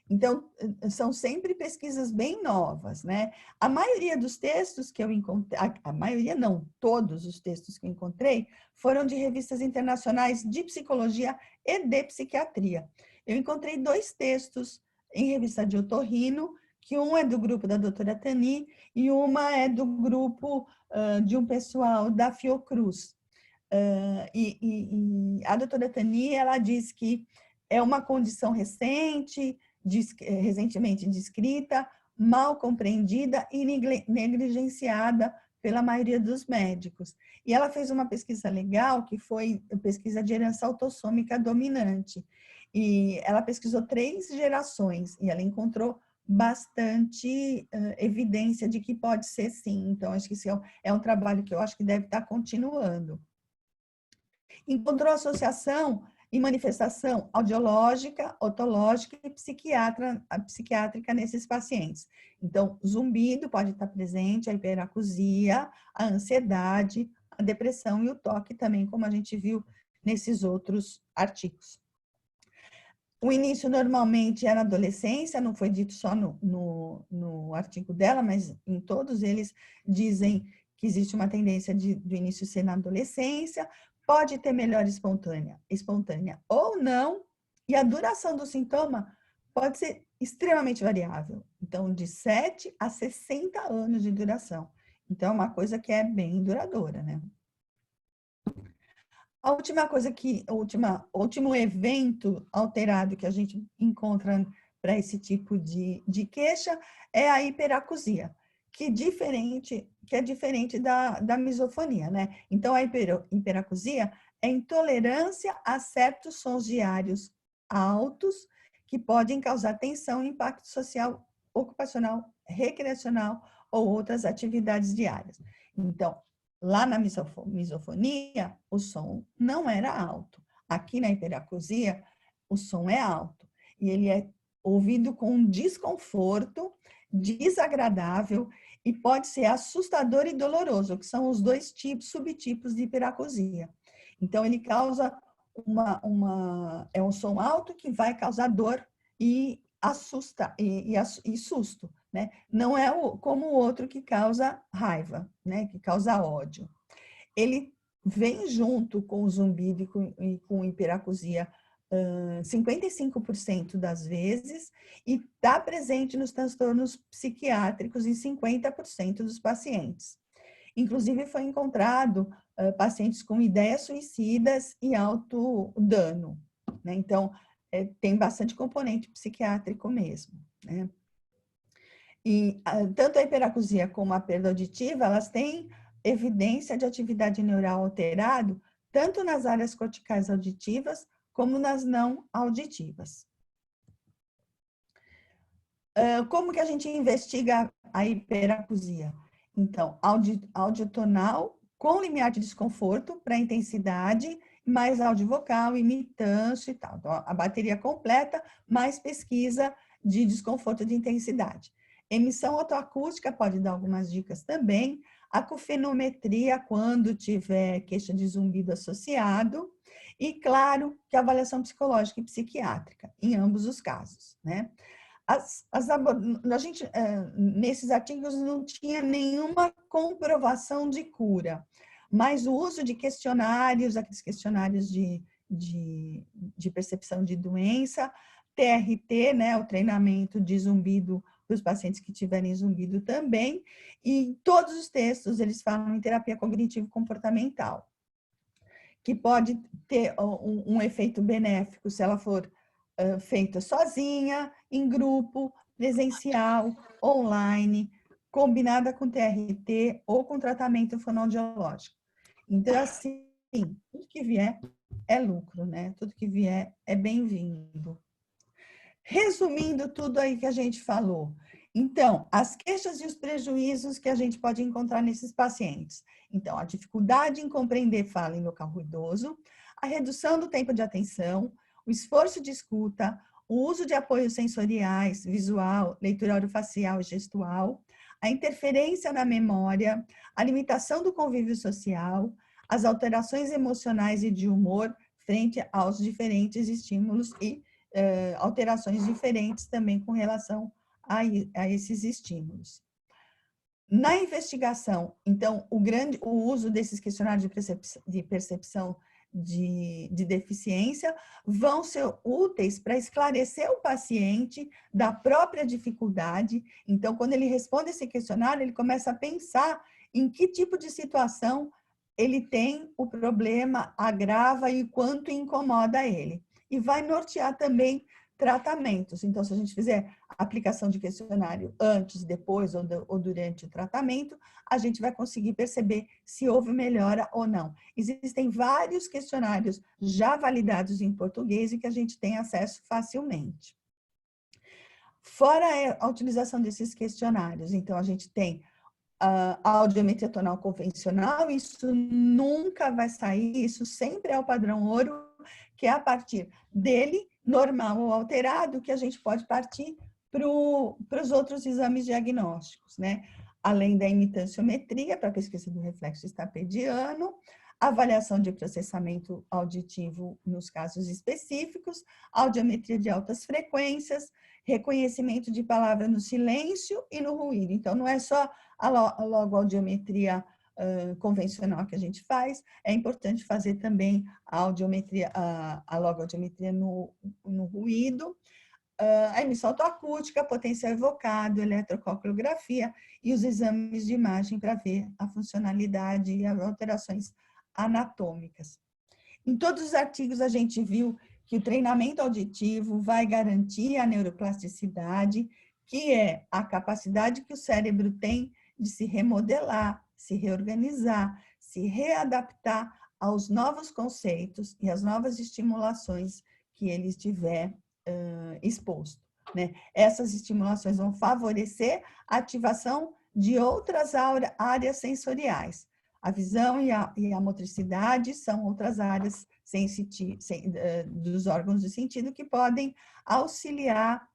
Então, são sempre pesquisas bem novas, né? A maioria dos textos que eu encontrei, a maioria não, todos os textos que eu encontrei, foram de revistas internacionais de psicologia e de psiquiatria. Eu encontrei 2 textos em revista de otorrino, que um é do grupo da doutora Tani e uma é do grupo de um pessoal da Fiocruz. E a doutora Tani, ela diz que é uma condição recentemente descrita, mal compreendida e negligenciada pela maioria dos médicos. E ela fez uma pesquisa legal, que foi pesquisa de herança autossômica dominante. E ela pesquisou 3 gerações e ela encontrou bastante evidência de que pode ser sim. Então, acho que esse é um trabalho que eu acho que deve estar continuando. Encontrou associação e manifestação audiológica, otológica e psiquiátrica nesses pacientes. Então, zumbido pode estar presente, a hiperacusia, a ansiedade, a depressão e o toque também, como a gente viu nesses outros artigos. O início normalmente é na adolescência, não foi dito só no artigo dela, mas em todos eles dizem que existe uma tendência do início ser na adolescência, pode ter melhora espontânea ou não, e a duração do sintoma pode ser extremamente variável. Então, de 7 a 60 anos de duração. Então, é uma coisa que é bem duradoura, né? A última coisa último evento alterado que a gente encontra para esse tipo de queixa é a hiperacusia, que é diferente da misofonia, né? Então, a hiperacusia é intolerância a certos sons diários altos que podem causar tensão e impacto social, ocupacional, recreacional ou outras atividades diárias. Então, lá na misofonia, o som não era alto. Aqui na hiperacusia, o som é alto. E ele é ouvido com um desconforto, desagradável e pode ser assustador e doloroso, que são os dois subtipos de hiperacusia. Então, ele causa é um som alto que vai causar dor e assusta e susto, né? Não é como o outro que causa raiva, né? Que causa ódio. Ele vem junto com o zumbido e com hiperacusia 55% das vezes e está presente nos transtornos psiquiátricos em 50% dos pacientes. Inclusive, foi encontrado pacientes com ideias suicidas e autodano, né? Então, tem bastante componente psiquiátrico mesmo, né? E tanto a hiperacusia como a perda auditiva, elas têm evidência de atividade neural alterado, tanto nas áreas corticais auditivas, como nas não auditivas. Como que a gente investiga a hiperacusia? Então, audiotonal com limiar de desconforto para intensidade, mais áudio vocal, imitância e tal. Então, a bateria completa, mais pesquisa de desconforto de intensidade. Emissão otoacústica pode dar algumas dicas também. Acufenometria, quando tiver queixa de zumbido associado. E, claro, que a avaliação psicológica e psiquiátrica, em ambos os casos, né? A gente, nesses artigos, não tinha nenhuma comprovação de cura, mas o uso de questionários, aqueles questionários de percepção de doença, TRT, né, o treinamento de zumbido para os pacientes que tiverem zumbido também, e em todos os textos eles falam em terapia cognitivo-comportamental, que pode ter um efeito benéfico se ela for feita sozinha, em grupo, presencial, online, combinada com TRT ou com tratamento fonoaudiológico. Então, assim, tudo que vier é lucro, né? Tudo que vier é bem-vindo. Resumindo tudo aí que a gente falou. Então, as queixas e os prejuízos que a gente pode encontrar nesses pacientes. Então, a dificuldade em compreender fala em local ruidoso, a redução do tempo de atenção, o esforço de escuta, o uso de apoios sensoriais, visual, leitura orofacial e gestual, a interferência na memória, a limitação do convívio social, as alterações emocionais e de humor frente aos diferentes estímulos e alterações diferentes também com relação a esses estímulos. Na investigação, então, o uso desses questionários de percepção de deficiência vão ser úteis para esclarecer o paciente da própria dificuldade. Então, quando ele responde esse questionário, ele começa a pensar em que tipo de situação ele tem o problema, agrava e quanto incomoda ele. E vai nortear também tratamentos. Então, se a gente fizer a aplicação de questionário antes, depois ou durante o tratamento, a gente vai conseguir perceber se houve melhora ou não. Existem vários questionários já validados em português e que a gente tem acesso facilmente. Fora a utilização desses questionários, então, a gente tem a audiometria tonal convencional, isso nunca vai sair, isso sempre é o padrão ouro, que é a partir dele, normal ou alterado, que a gente pode partir para os outros exames diagnósticos, né? Além da imitanciometria, para a pesquisa do reflexo estapediano, avaliação de processamento auditivo nos casos específicos, audiometria de altas frequências, reconhecimento de palavra no silêncio e no ruído. Então, não é só a logoaudiometria convencional que a gente faz, é importante fazer também a audiometria, a logoaudiometria no ruído, a emissão autoacústica, potencial evocado, eletrococriografia e os exames de imagem para ver a funcionalidade e as alterações anatômicas. Em todos os artigos a gente viu que o treinamento auditivo vai garantir a neuroplasticidade, que é a capacidade que o cérebro tem de se remodelar, se reorganizar, se readaptar aos novos conceitos e às novas estimulações que ele estiver exposto, né? Essas estimulações vão favorecer a ativação de outras áreas sensoriais. A visão e a motricidade são outras áreas dos órgãos de sentido que podem auxiliar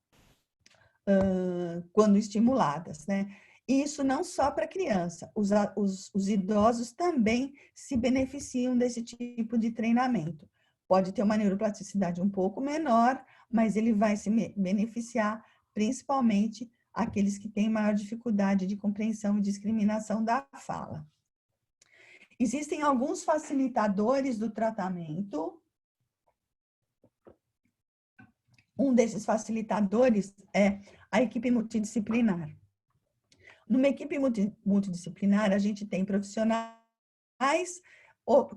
quando estimuladas, né? E isso não só para criança, os idosos também se beneficiam desse tipo de treinamento. Pode ter uma neuroplasticidade um pouco menor, mas ele vai se beneficiar principalmente aqueles que têm maior dificuldade de compreensão e discriminação da fala. Existem alguns facilitadores do tratamento. Um desses facilitadores é a equipe multidisciplinar. Numa equipe multidisciplinar, a gente tem profissionais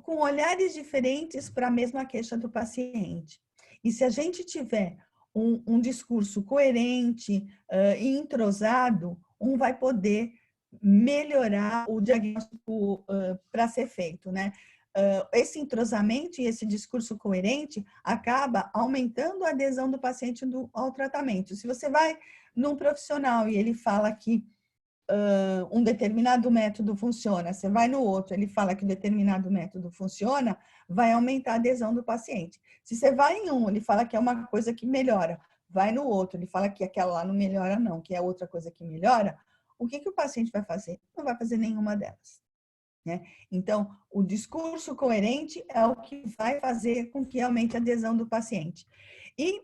com olhares diferentes para a mesma queixa do paciente. E se a gente tiver um discurso coerente e entrosado, vai poder melhorar o diagnóstico para ser feito, né? Esse entrosamento e esse discurso coerente acaba aumentando a adesão do paciente ao tratamento. Se você vai num profissional e ele fala que um determinado método funciona, você vai no outro, ele fala que determinado método funciona, vai aumentar a adesão do paciente. Se você vai em um, ele fala que é uma coisa que melhora, vai no outro, ele fala que aquela lá não melhora não, que é outra coisa que melhora, o que o paciente vai fazer? Não vai fazer nenhuma delas, né? Então, o discurso coerente é o que vai fazer com que aumente a adesão do paciente. E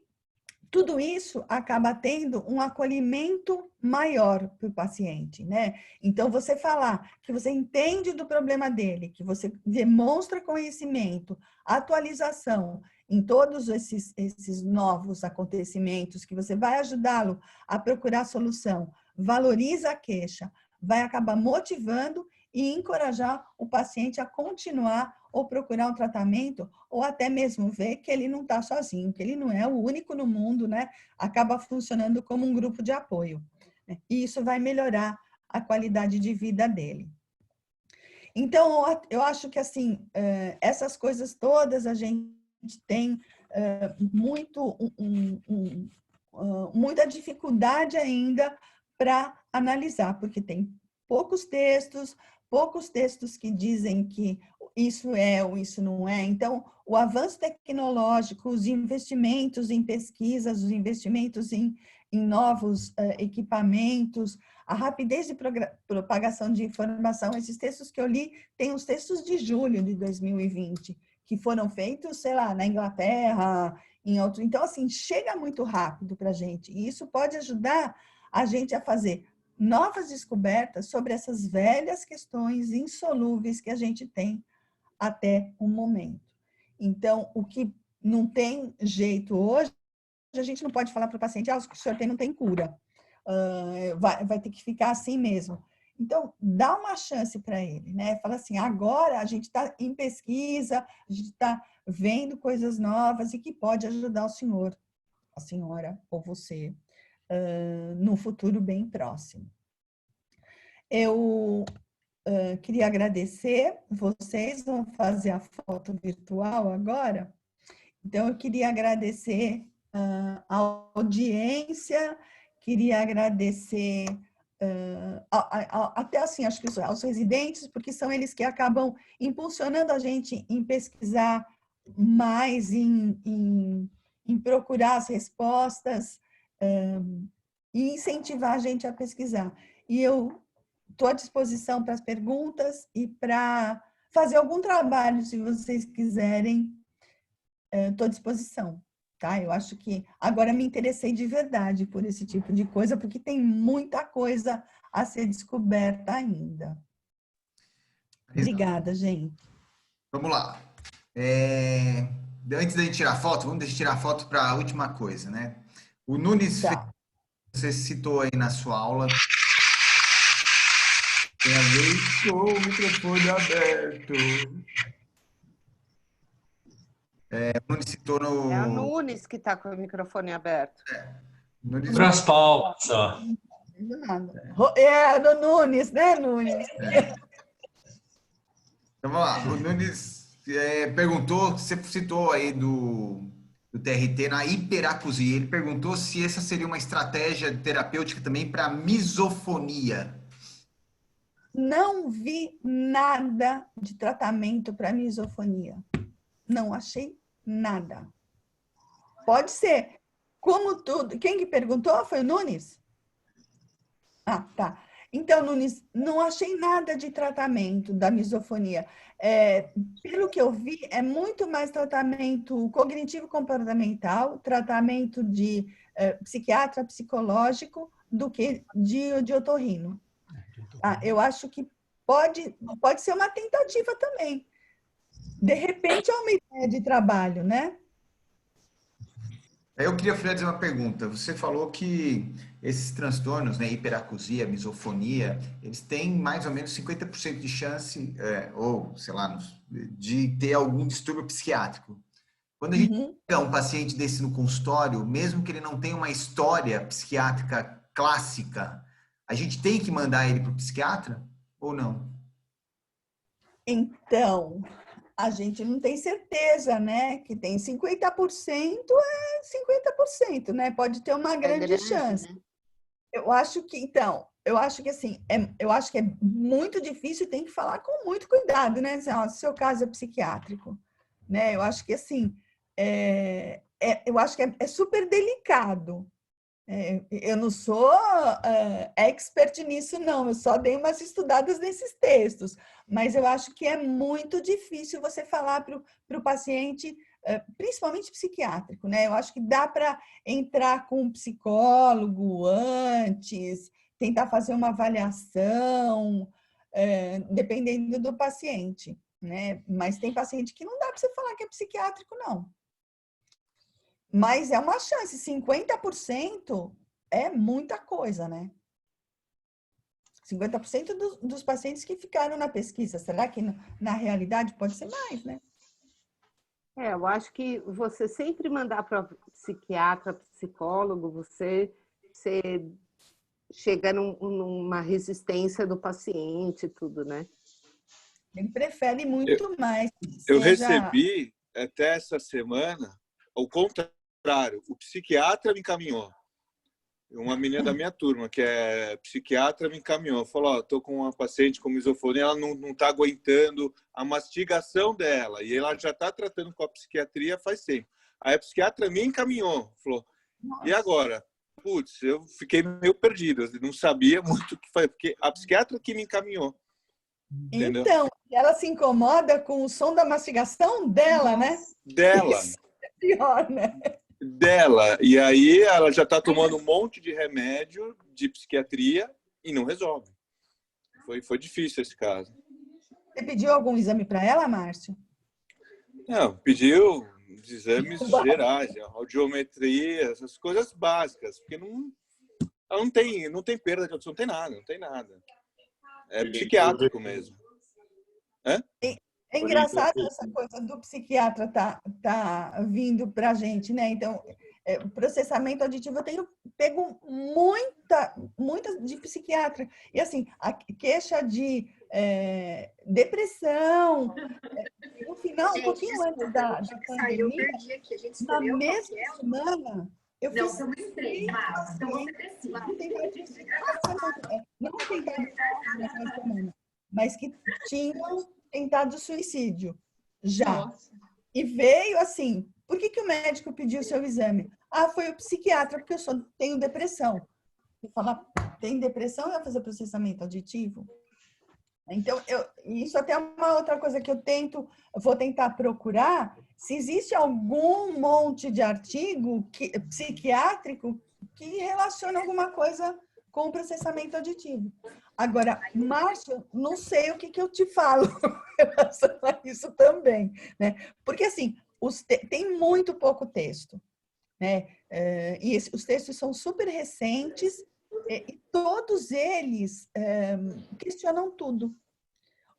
tudo isso acaba tendo um acolhimento maior para o paciente, né? Então, você falar que você entende do problema dele, que você demonstra conhecimento, atualização em todos esses novos acontecimentos, que você vai ajudá-lo a procurar solução, valoriza a queixa, vai acabar motivando e encorajar o paciente a continuar ou procurar um tratamento, ou até mesmo ver que ele não está sozinho, que ele não é o único no mundo, né? Acaba funcionando como um grupo de apoio, né? E isso vai melhorar a qualidade de vida dele. Então, eu acho que, assim, essas coisas todas a gente tem muita dificuldade ainda para analisar, porque tem poucos textos que dizem que isso é ou isso não é. Então, o avanço tecnológico, os investimentos em pesquisas, os investimentos em novos equipamentos, a rapidez de propagação de informação, esses textos que eu li, tem os textos de julho de 2020, que foram feitos, sei lá, na Inglaterra, em outro. Então, assim, chega muito rápido para a gente, e isso pode ajudar a gente a fazer novas descobertas sobre essas velhas questões insolúveis que a gente tem até o momento. Então, o que não tem jeito hoje, a gente não pode falar para o paciente, o que o senhor tem não tem cura, vai ter que ficar assim mesmo. Então, dá uma chance para ele, né? Fala assim, agora a gente está em pesquisa, a gente está vendo coisas novas e que pode ajudar o senhor, a senhora ou você, no futuro bem próximo. Eu queria agradecer, vocês vão fazer a foto virtual agora, então eu queria agradecer a audiência, queria agradecer até assim, acho que aos residentes, porque são eles que acabam impulsionando a gente em pesquisar mais, em procurar as respostas e incentivar a gente a pesquisar. E eu estou à disposição para as perguntas e para fazer algum trabalho, se vocês quiserem, estou à disposição, tá? Eu acho que agora me interessei de verdade por esse tipo de coisa, porque tem muita coisa a ser descoberta ainda. Obrigada, gente. Vamos lá. Antes da gente tirar foto, vamos deixar tirar foto para a última coisa, né? O Nunes, Tá. você citou aí na sua aula. Tem a ver com o microfone aberto. O Nunes citou no... É o Nunes que está com o microfone aberto. Nunes, Pras palmas, ó. Nada. É, do Nunes, né, Nunes? Então, vamos lá. O Nunes perguntou, você citou aí do TRT na hiperacusia. Ele perguntou se essa seria uma estratégia terapêutica também para misofonia. Não vi nada de tratamento para misofonia. Não achei nada. Pode ser. Como tudo. Quem que perguntou? Foi o Nunes? Ah, tá. Então, Nunes, não achei nada de tratamento da misofonia. Pelo que eu vi, é muito mais tratamento cognitivo-comportamental, tratamento de psiquiatra, psicológico, do que de otorrino. Eu acho que pode ser uma tentativa também. De repente, é uma ideia de trabalho, né? Eu queria fazer uma pergunta. Você falou que esses transtornos, né, hiperacusia, misofonia, eles têm mais ou menos 50% de chance, ou sei lá, de ter algum distúrbio psiquiátrico. Quando a gente pega um paciente desse no consultório, mesmo que ele não tenha uma história psiquiátrica clássica, a gente tem que mandar ele para o psiquiatra ou não? Então, a gente não tem certeza, né? Que tem 50% é 50%, né? Pode ter uma grande chance. Né? Eu acho que assim, eu acho que é muito difícil e tem que falar com muito cuidado, né? Seu caso é psiquiátrico, né? Eu acho que assim, eu acho que é super delicado. Eu não sou expert nisso, não. Eu só dei umas estudadas nesses textos. Mas eu acho que é muito difícil você falar para o paciente, principalmente psiquiátrico, né? Eu acho que dá para entrar com um psicólogo antes, tentar fazer uma avaliação, dependendo do paciente, né? Mas tem paciente que não dá para você falar que é psiquiátrico, não. Mas é uma chance, 50% é muita coisa, né? 50% dos pacientes que ficaram na pesquisa. Será que na realidade pode ser mais, né? Eu acho que você sempre mandar para psiquiatra, psicólogo, você chega numa resistência do paciente e tudo, né? Ele prefere muito mais. Eu recebi até essa semana o contrário. O psiquiatra me encaminhou. Uma menina da minha turma, que é psiquiatra, me encaminhou. Falou, tô com uma paciente com misofonia, ela não tá aguentando a mastigação dela. E ela já tá tratando com a psiquiatria faz tempo. Aí a psiquiatra me encaminhou. Falou, e agora? Putz, eu fiquei meio perdido. Eu não sabia muito o que fazer, porque a psiquiatra que me encaminhou. Entendeu? Então, ela se incomoda com o som da mastigação dela, né? Dela. Isso é pior, né? Dela. E aí ela já está tomando um monte de remédio de psiquiatria e não resolve. Foi difícil esse caso. Você pediu algum exame para ela, Márcio? Não, pediu os exames gerais, audiometria, essas coisas básicas, porque ela não tem perda de audição, não tem nada. É psiquiátrico mesmo. É engraçado essa coisa do psiquiatra tá vindo para a gente, né? Então, processamento auditivo, eu tenho pego muita de psiquiatra. E assim, a queixa de depressão, no final, um pouquinho antes da pandemia, na mesma semana, eu fiz 3 pacientes, não tentativas nessa semana, mas que tinham tentado suicídio, já. Nossa. E veio assim, por que o médico pediu o seu exame? Foi o psiquiatra, porque eu tenho depressão. Você fala, tem depressão e vai fazer processamento auditivo? Então, isso até é uma outra coisa que eu vou tentar procurar, se existe algum monte de artigo psiquiátrico que relaciona alguma coisa com o processamento auditivo. Agora, Márcio, não sei o que eu te falo em relação a isso também, né? Porque, assim, tem muito pouco texto, né? E os textos são super recentes e todos eles questionam tudo.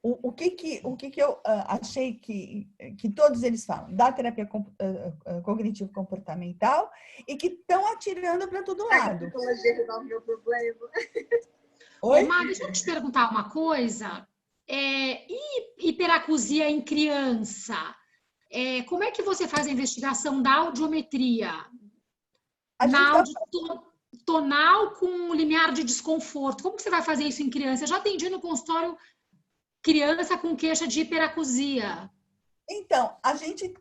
O que eu achei que todos eles falam? Da terapia cognitivo-comportamental e que estão atirando para todo lado. Oi? Má, deixa eu te perguntar uma coisa. E hiperacusia em criança? Como é que você faz a investigação da audiometria? Na áudio tonal com limiar de desconforto. Como que você vai fazer isso em criança? Eu já atendi no consultório criança com queixa de hiperacusia. Então, a gente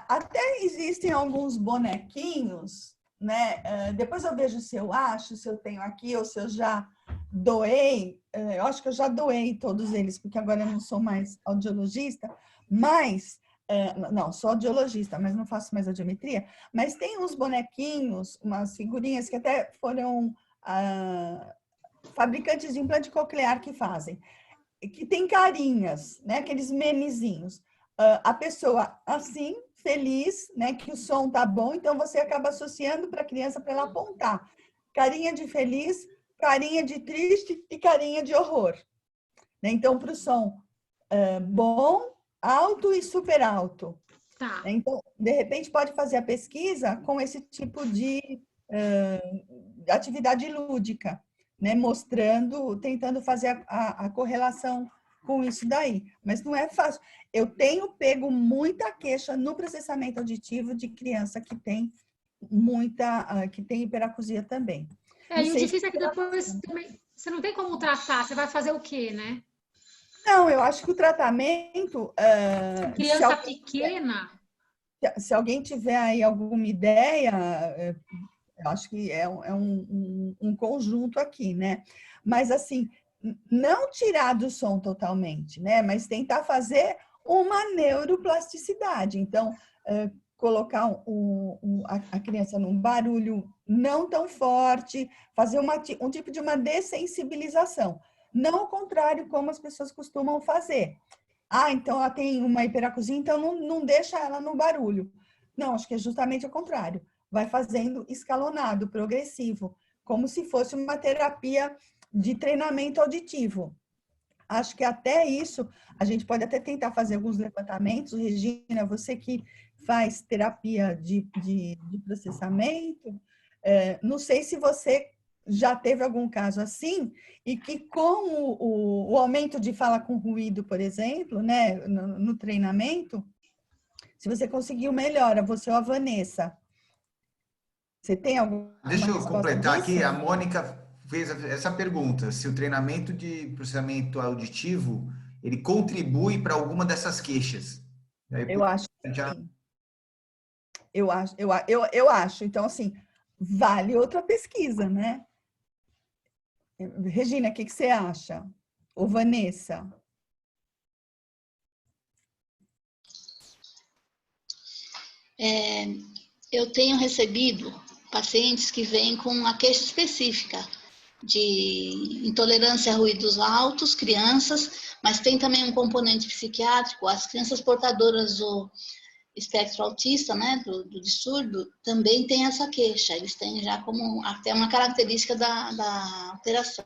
até existem alguns bonequinhos, né? Depois eu vejo se eu acho, se eu tenho aqui ou se eu já doei. Eu acho que eu já doei todos eles, porque agora eu não sou mais audiologista, mas não, sou audiologista, mas não faço mais audiometria. Mas tem uns bonequinhos, umas figurinhas que até foram fabricantes de implante coclear que fazem, que tem carinhas, né? Aqueles memezinhos. A pessoa assim, feliz, né? Que o som tá bom, então você acaba associando para a criança para ela apontar. Carinha de feliz, carinha de triste e carinha de horror. Né? Então, para o som bom, alto e super alto. Tá. Então, de repente, pode fazer a pesquisa com esse tipo de atividade lúdica, né? Mostrando, tentando fazer a correlação com isso daí. Mas não é fácil. Eu tenho pego muita queixa no processamento auditivo de criança que tem que tem hiperacusia também. E o difícil é que depois também, você não tem como tratar, você vai fazer o quê, né? Não, eu acho que o tratamento... criança pequena... Se alguém tiver aí alguma ideia, eu acho que é um conjunto aqui, né? Mas, assim, não tirar do som totalmente, né? Mas tentar fazer uma neuroplasticidade. Então, colocar a criança num barulho não tão forte, fazer um tipo de uma dessensibilização. Não o contrário, como as pessoas costumam fazer. Então ela tem uma hiperacusia, então não deixa ela no barulho. Não, acho que é justamente o contrário. Vai fazendo escalonado, progressivo, como se fosse uma terapia de treinamento auditivo. Acho que até isso, a gente pode até tentar fazer alguns levantamentos. Regina, você que faz terapia de processamento, não sei se você já teve algum caso assim, e que com o aumento de fala com ruído, por exemplo, né, no treinamento, se você conseguiu melhora, você ou a Vanessa. Você tem alguma Deixa eu completar disso? aqui, a Mônica fez essa pergunta, se o treinamento de processamento auditivo, ele contribui para alguma dessas queixas. Eu acho que sim. Eu acho. Então, assim, vale outra pesquisa, né? Regina, o que você acha? Ou Vanessa? Eu tenho recebido pacientes que vêm com uma queixa específica de intolerância a ruídos altos, crianças, mas tem também um componente psiquiátrico. As crianças portadoras do espectro autista, né, do distúrbio, também tem essa queixa. Eles têm já como até uma característica da alteração.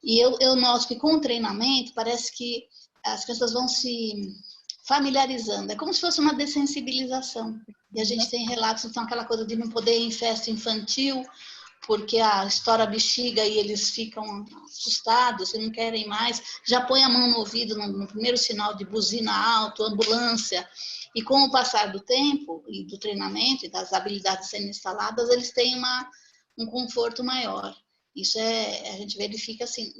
E eu noto que com o treinamento parece que as crianças vão se familiarizando. É como se fosse uma dessensibilização. E a gente tem relatos, então, aquela coisa de não poder ir em festa infantil, porque estoura a bexiga e eles ficam assustados e não querem mais. Já põe a mão no ouvido no primeiro sinal de buzina alto, ambulância. E com o passar do tempo e do treinamento e das habilidades sendo instaladas, eles têm um conforto maior. Isso a gente verifica assim,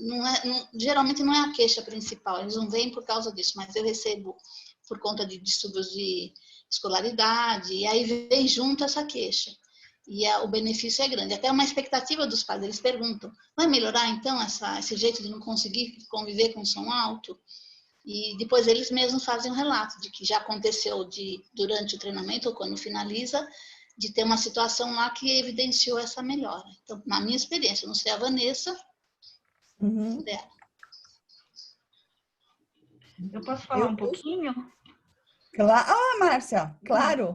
geralmente não é a queixa principal, eles não vêm por causa disso, mas eu recebo por conta de distúrbios de escolaridade, e aí vem junto essa queixa. E o benefício é grande. Até uma expectativa dos pais, eles perguntam, vai melhorar então esse jeito de não conseguir conviver com som alto? E depois eles mesmos fazem um relato de que já aconteceu durante o treinamento ou quando finaliza, de ter uma situação lá que evidenciou essa melhora. Então, na minha experiência, não sei a Vanessa, dela. Eu posso falar um pouquinho? Claro. Ah, Márcia, claro.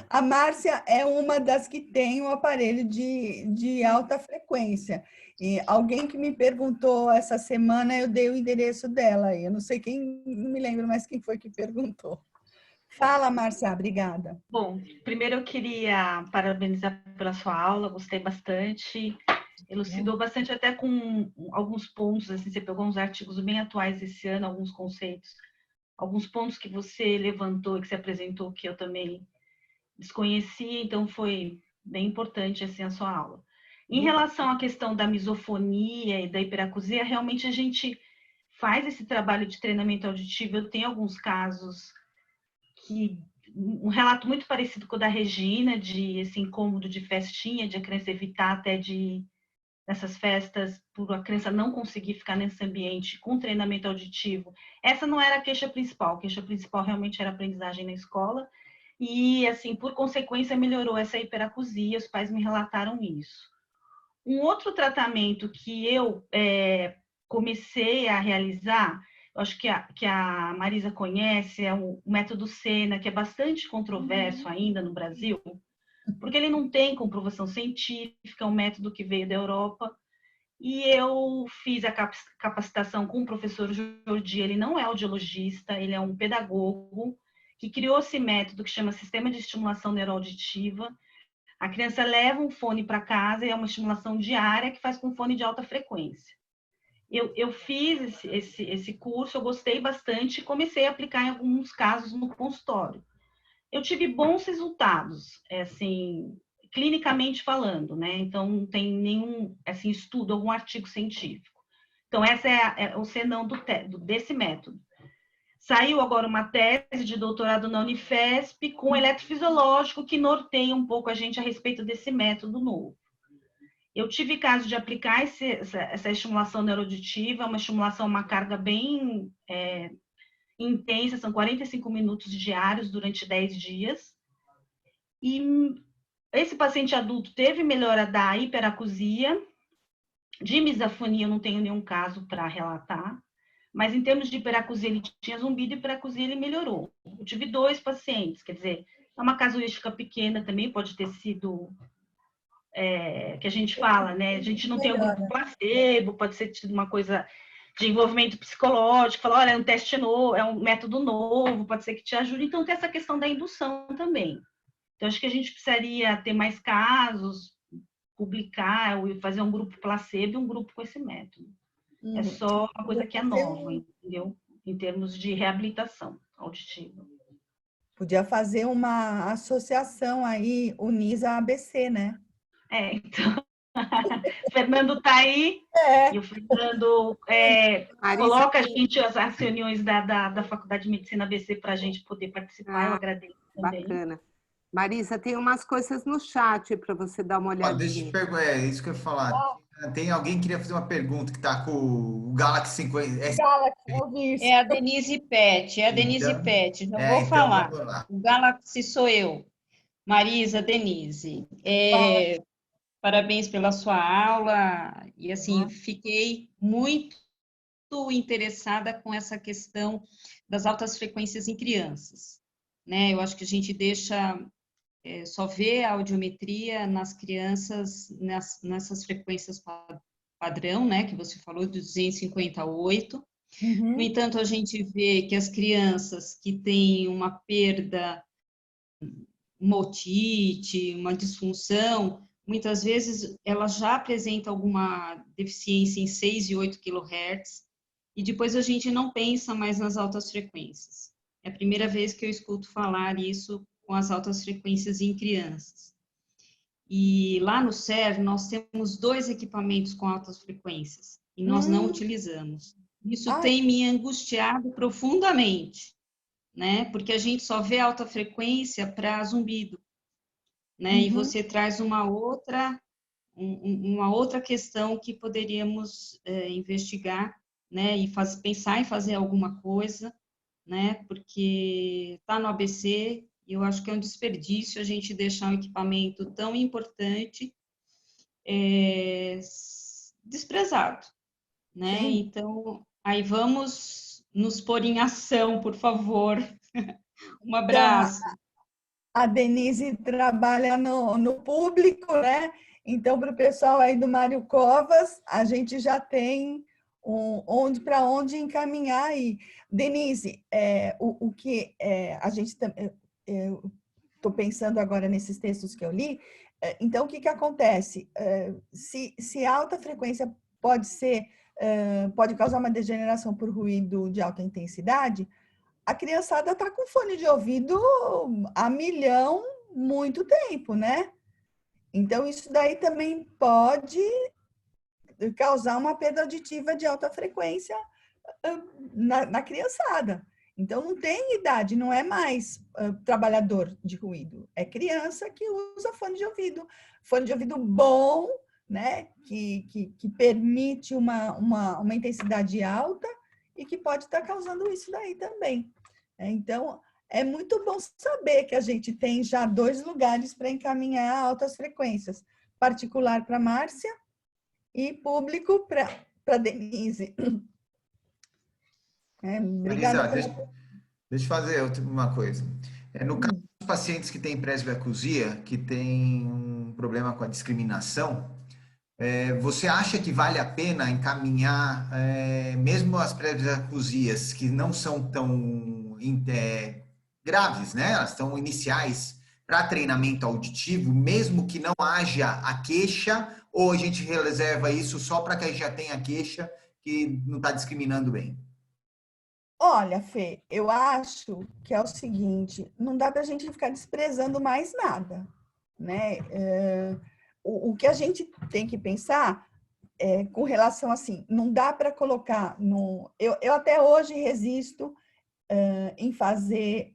A Márcia é uma das que tem o aparelho de alta frequência. E alguém que me perguntou essa semana, eu dei o endereço dela. Eu não sei quem, não me lembro mais quem foi que perguntou. Fala, Márcia, obrigada. Bom, primeiro eu queria parabenizar pela sua aula, gostei bastante, elucidou bastante até com alguns pontos, assim, você pegou uns artigos bem atuais esse ano, alguns conceitos, alguns pontos que você levantou e que você apresentou que eu também desconhecia, então foi bem importante assim a sua aula. Em relação à questão da misofonia e da hiperacusia, realmente a gente faz esse trabalho de treinamento auditivo. Eu tenho alguns casos que um relato muito parecido com o da Regina, de esse incômodo de festinha, de a criança evitar até de nessas festas, por a criança não conseguir ficar nesse ambiente com treinamento auditivo. Essa não era a queixa principal realmente era a aprendizagem na escola, e, assim, por consequência, melhorou essa hiperacusia, os pais me relataram isso. Um outro tratamento que eu comecei a realizar, eu acho que a Marisa conhece, é o método Sena, que é bastante controverso ainda no Brasil, porque ele não tem comprovação científica, é um método que veio da Europa, e eu fiz a capacitação com o professor Jordi, ele não é audiologista, ele é um pedagogo, que criou esse método que chama Sistema de Estimulação Neuroauditiva. A criança leva um fone para casa e é uma estimulação diária que faz com fone de alta frequência. Eu fiz esse curso, eu gostei bastante e comecei a aplicar em alguns casos no consultório. Eu tive bons resultados, assim, clinicamente falando, né? Então, não tem nenhum assim, estudo, algum artigo científico. Então, essa é o senão desse método. Saiu agora uma tese de doutorado na Unifesp com eletrofisiológico que norteia um pouco a gente a respeito desse método novo. Eu tive caso de aplicar essa estimulação neuroauditiva, uma estimulação, uma carga bem intensa, são 45 minutos diários durante 10 dias. E esse paciente adulto teve melhora da hiperacusia, de misofonia eu não tenho nenhum caso para relatar, mas em termos de hiperacusia, ele tinha zumbido e hiperacusia ele melhorou. Eu tive 2 pacientes, quer dizer, é uma casuística pequena também, pode ter sido, que a gente fala, né? A gente não tem um grupo placebo, pode ser uma coisa de envolvimento psicológico, falar, olha, é um teste novo, é um método novo, pode ser que te ajude. Então, tem essa questão da indução também. Então, acho que a gente precisaria ter mais casos, publicar, fazer um grupo placebo e um grupo com esse método. É só uma coisa que é nova, entendeu? Em termos de reabilitação auditiva. Podia fazer uma associação aí, Unisa-ABC, né? Então, o Fernando está aí, e o Fernando coloca a gente, as reuniões da Faculdade de Medicina ABC para a gente poder participar, eu agradeço também. Bacana. Marisa, tem umas coisas no chat para você dar uma olhadinha. Deixa eu te perguntar, isso que eu ia falar. Tem alguém que queria fazer uma pergunta que está com o Galaxy 50. É a Denise Pet, Pet. Já vou falar. O Galaxy sou eu, Marisa Denise. Parabéns pela sua aula. E assim, fiquei muito interessada com essa questão das altas frequências em crianças. Né? Eu acho que a gente só vê a audiometria nas crianças, nessas frequências padrão, né, que você falou, de 258. No entanto, a gente vê que as crianças que têm uma perda, uma otite, uma disfunção, muitas vezes elas já apresentam alguma deficiência em 6 e 8 kHz, e depois a gente não pensa mais nas altas frequências. É a primeira vez que eu escuto falar isso com as altas frequências em crianças. E lá no SER, nós temos 2 equipamentos com altas frequências, e nós não utilizamos. Isso tem me angustiado profundamente, né? Porque a gente só vê alta frequência para zumbido, né? E você traz uma outra questão que poderíamos investigar, né? E pensar em fazer alguma coisa, né? Porque está no ABC E eu acho que é um desperdício a gente deixar um equipamento tão importante desprezado, né? Sim. Então, aí vamos nos pôr em ação, por favor. Um Então, abraço. a Denise trabalha no público, né? Então, para o pessoal aí do Mário Covas, a gente já tem para onde encaminhar aí. Denise, o que a gente estou pensando agora nesses textos que eu li. Então, o que acontece? Se a alta frequência pode causar uma degeneração por ruído de alta intensidade, a criançada está com fone de ouvido a milhão muito tempo, né? Então, isso daí também pode causar uma perda auditiva de alta frequência na criançada. Então, não tem idade, não é mais trabalhador de ruído, é criança que usa fone de ouvido bom, né? Que permite uma intensidade alta e que pode estar causando isso daí também. Então, é muito bom saber que a gente tem já 2 lugares para encaminhar altas frequências, particular para Márcia e público para Denise. Obrigada. Marisa, deixa eu fazer uma coisa. No caso dos pacientes que têm presbiacusia, que têm um problema com a discriminação, você acha que vale a pena encaminhar, mesmo as presbiacusias que não são tão graves, né? Elas estão iniciais, para treinamento auditivo, mesmo que não haja a queixa, ou a gente reserva isso só para quem já tem a queixa, que não está discriminando bem? Olha, Fê, eu acho que é o seguinte, não dá para a gente ficar desprezando mais nada, né? O que a gente tem que pensar com relação assim, não dá para colocar no... Eu até hoje resisto em fazer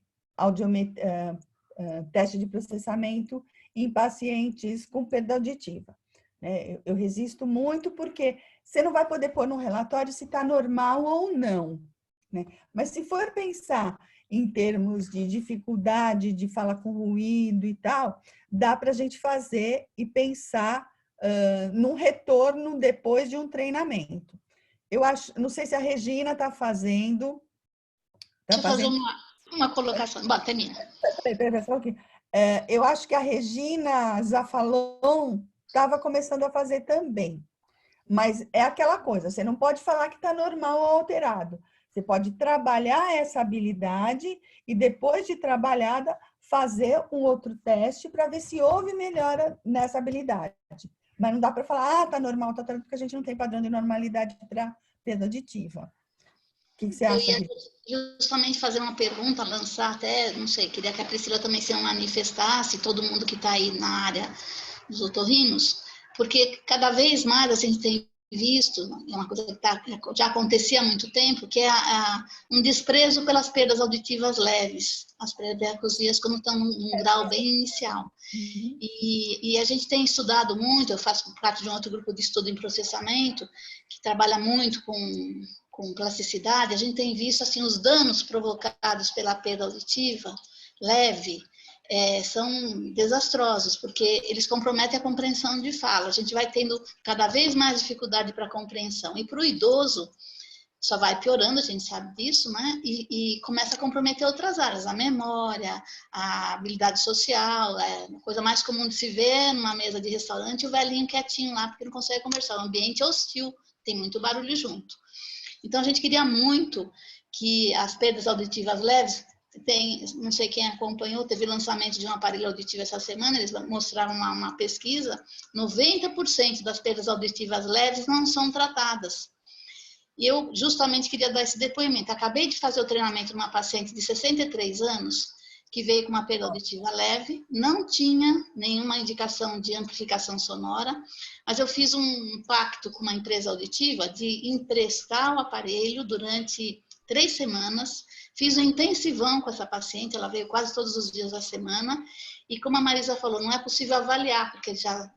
teste de processamento em pacientes com perda auditiva. Né? Eu resisto muito porque você não vai poder pôr no relatório se está normal ou não. Né? Mas se for pensar em termos de dificuldade de falar com ruído e tal, dá para a gente fazer e pensar num retorno depois de um treinamento. Eu acho, não sei se a Regina está fazendo. Deixa eu fazer uma colocação. Bom, termina. Peraí, só um pouquinho. Eu acho que a Regina Zafalon estava começando a fazer também. Mas é aquela coisa, você não pode falar que está normal ou alterado. Você pode trabalhar essa habilidade e, depois de trabalhada, fazer um outro teste para ver se houve melhora nessa habilidade. Mas não dá para falar, está normal, está alterado, porque a gente não tem padrão de normalidade para perda auditiva. O que você acha? Eu ia justamente fazer uma pergunta, lançar até, não sei, queria que a Priscila também se manifestasse, todo mundo que está aí na área dos otorrinos, porque cada vez mais a gente tem visto, é uma coisa que já acontecia há muito tempo, que é um desprezo pelas perdas auditivas leves, as presbiacusias quando estão num grau bem inicial. Uhum. E a gente tem estudado muito, eu faço parte de um outro grupo de estudo em processamento, que trabalha muito com plasticidade, a gente tem visto assim, os danos provocados pela perda auditiva leve, são desastrosos, porque eles comprometem a compreensão de fala. A gente vai tendo cada vez mais dificuldade para a compreensão. E para o idoso, só vai piorando, a gente sabe disso, né? E começa a comprometer outras áreas, a memória, a habilidade social, a coisa mais comum de se ver numa mesa de restaurante, o velhinho quietinho lá, porque não consegue conversar. O ambiente é hostil, tem muito barulho junto. Então, a gente queria muito que as perdas auditivas leves... não sei quem acompanhou, teve lançamento de um aparelho auditivo essa semana, eles mostraram uma pesquisa, 90% das perdas auditivas leves não são tratadas. E eu justamente queria dar esse depoimento. Acabei de fazer o treinamento de uma paciente de 63 anos, que veio com uma perda auditiva leve, não tinha nenhuma indicação de amplificação sonora, mas eu fiz um pacto com uma empresa auditiva de emprestar o aparelho durante 3 semanas, fiz um intensivão com essa paciente, ela veio quase todos os dias da semana, e como a Marisa falou, não é possível avaliar, porque já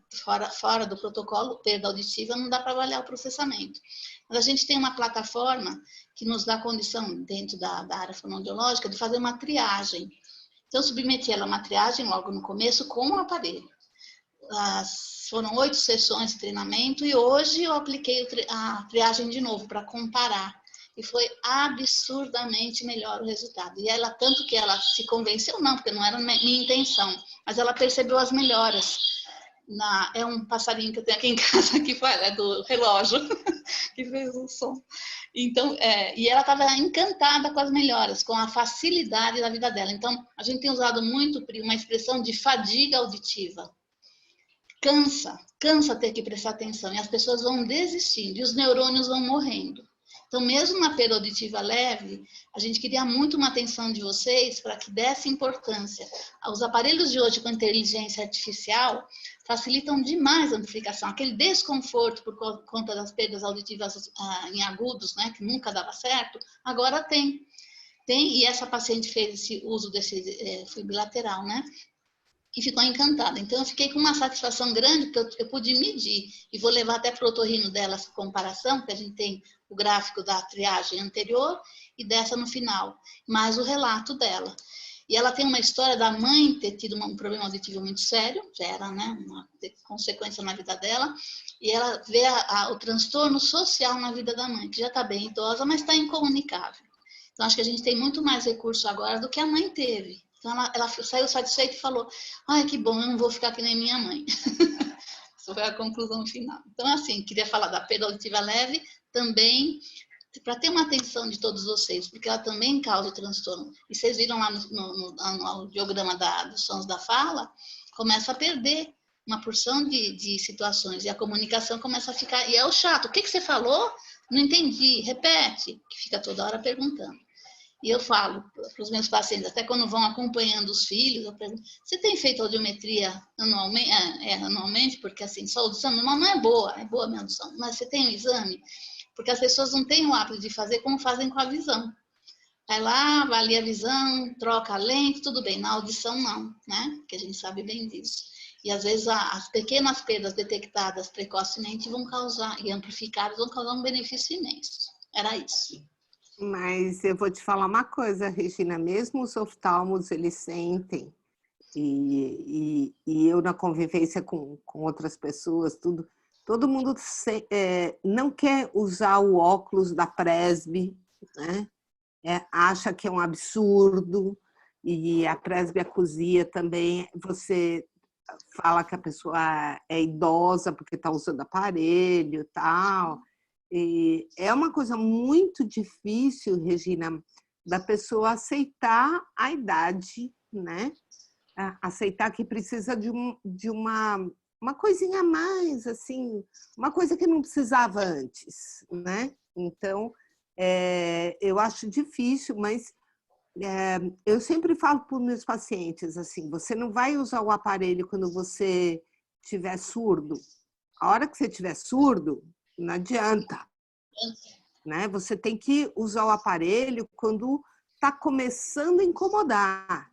fora do protocolo, perda auditiva, não dá para avaliar o processamento. Mas a gente tem uma plataforma que nos dá condição, dentro da área fonoaudiológica, de fazer uma triagem. Então, eu submeti ela a uma triagem logo no começo com o aparelho. Foram 8 sessões de treinamento e hoje eu apliquei a triagem de novo para comparar. E foi absurdamente melhor o resultado. E ela, tanto que ela se convenceu, não, porque não era minha intenção, mas ela percebeu as melhoras. É um passarinho que eu tenho aqui em casa que é do relógio, que fez um som. Então, e ela estava encantada com as melhoras, com a facilidade da vida dela. Então, a gente tem usado muito, Pri, uma expressão de fadiga auditiva. Cansa ter que prestar atenção, e as pessoas vão desistindo, e os neurônios vão morrendo. Então, mesmo na perda auditiva leve, a gente queria muito uma atenção de vocês para que desse importância. Os aparelhos de hoje com inteligência artificial facilitam demais a amplificação. Aquele desconforto por conta das perdas auditivas em agudos, né, que nunca dava certo, agora tem. E essa paciente fez esse uso desse foi bilateral, né? E ficou encantada. Então, eu fiquei com uma satisfação grande, porque eu pude medir. E vou levar até para o otorrino dela essa comparação, que a gente tem o gráfico da triagem anterior e dessa no final, mais o relato dela. E ela tem uma história da mãe ter tido um problema auditivo muito sério, já era, né, uma consequência na vida dela, e ela vê o transtorno social na vida da mãe, que já está bem idosa, mas está incomunicável. Então, acho que a gente tem muito mais recurso agora do que a mãe teve. Então, ela saiu satisfeita e falou, ai, que bom, eu não vou ficar que nem minha mãe. Essa foi a conclusão final. Então, assim, queria falar da perda auditiva leve também, para ter uma atenção de todos vocês, porque ela também causa o transtorno. E vocês viram lá no audiograma dos sons da fala, começa a perder uma porção de situações, e a comunicação começa a ficar... E é o chato, o que você falou? Não entendi, repete, que fica toda hora perguntando. E eu falo para os meus pacientes, até quando vão acompanhando os filhos, eu pergunto, você tem feito audiometria anualmente? Anualmente, porque assim, só a audição normal não é boa a minha audição, mas você tem um exame? Porque as pessoas não têm o hábito de fazer como fazem com a visão. Vai lá, avalia a visão, troca a lente, tudo bem. Na audição, não, né? Que a gente sabe bem disso. E às vezes as pequenas perdas detectadas precocemente vão causar, e amplificadas, vão causar um benefício imenso. Era isso. Mas eu vou te falar uma coisa, Regina, mesmo os oftalmos, eles sentem, e eu na convivência com outras pessoas, tudo, todo mundo não quer usar o óculos da presby, né? Acha que é um absurdo, e a presbiacusia também, você fala que a pessoa é idosa porque está usando aparelho e tal. E é uma coisa muito difícil, Regina, da pessoa aceitar a idade, né? Aceitar que precisa de uma coisinha a mais, assim, uma coisa que não precisava antes, né? Então, eu acho difícil, mas eu sempre falo para os meus pacientes, assim, você não vai usar o aparelho quando você estiver surdo. A hora que você estiver surdo, não adianta, né? Você tem que usar o aparelho quando está começando a incomodar.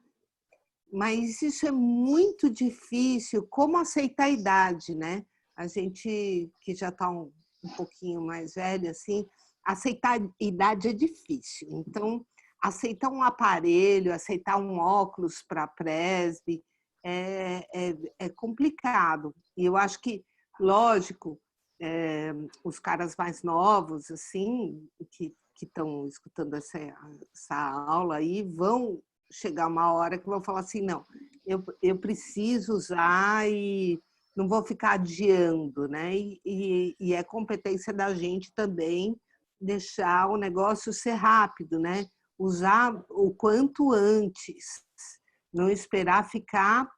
Mas isso é muito difícil, como aceitar a idade, né? A gente que já está um pouquinho mais velha, assim, aceitar a idade é difícil. Então, aceitar um aparelho, aceitar um óculos para presby é complicado. E eu acho que, lógico, os caras mais novos, assim, que estão escutando essa aula aí, vão chegar uma hora que vão falar assim, não, eu preciso usar e não vou ficar adiando, né? E é competência da gente também deixar o negócio ser rápido, né? Usar o quanto antes, não esperar ficar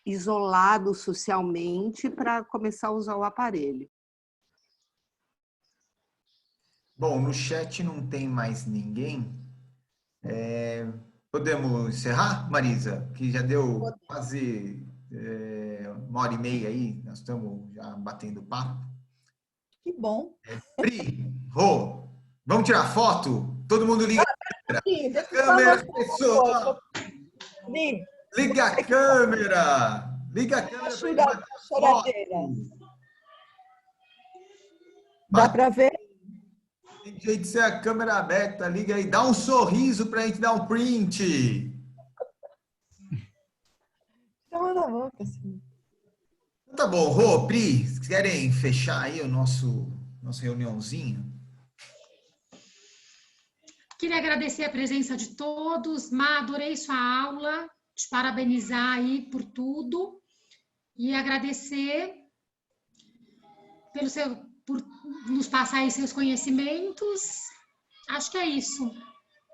isolado socialmente para começar a usar o aparelho. Bom, no chat não tem mais ninguém. Podemos encerrar, Marisa? Que já deu quase 1h30 aí, nós estamos já batendo papo. Que bom. Pri, Rô, vamos tirar foto? Todo mundo liga a câmera, pessoal. Liga a câmera. Liga a câmera para choradeira. Dá para ver? Tem jeito de ser a câmera aberta, liga aí, dá um sorriso para a gente dar um print. louca, assim. Tá bom, Rô, Pri, querem fechar aí o nossa reuniãozinho? Queria agradecer a presença de todos. Má, adorei sua aula. Te parabenizar aí por tudo. E agradecer por nos passar aí seus conhecimentos. Acho que é isso.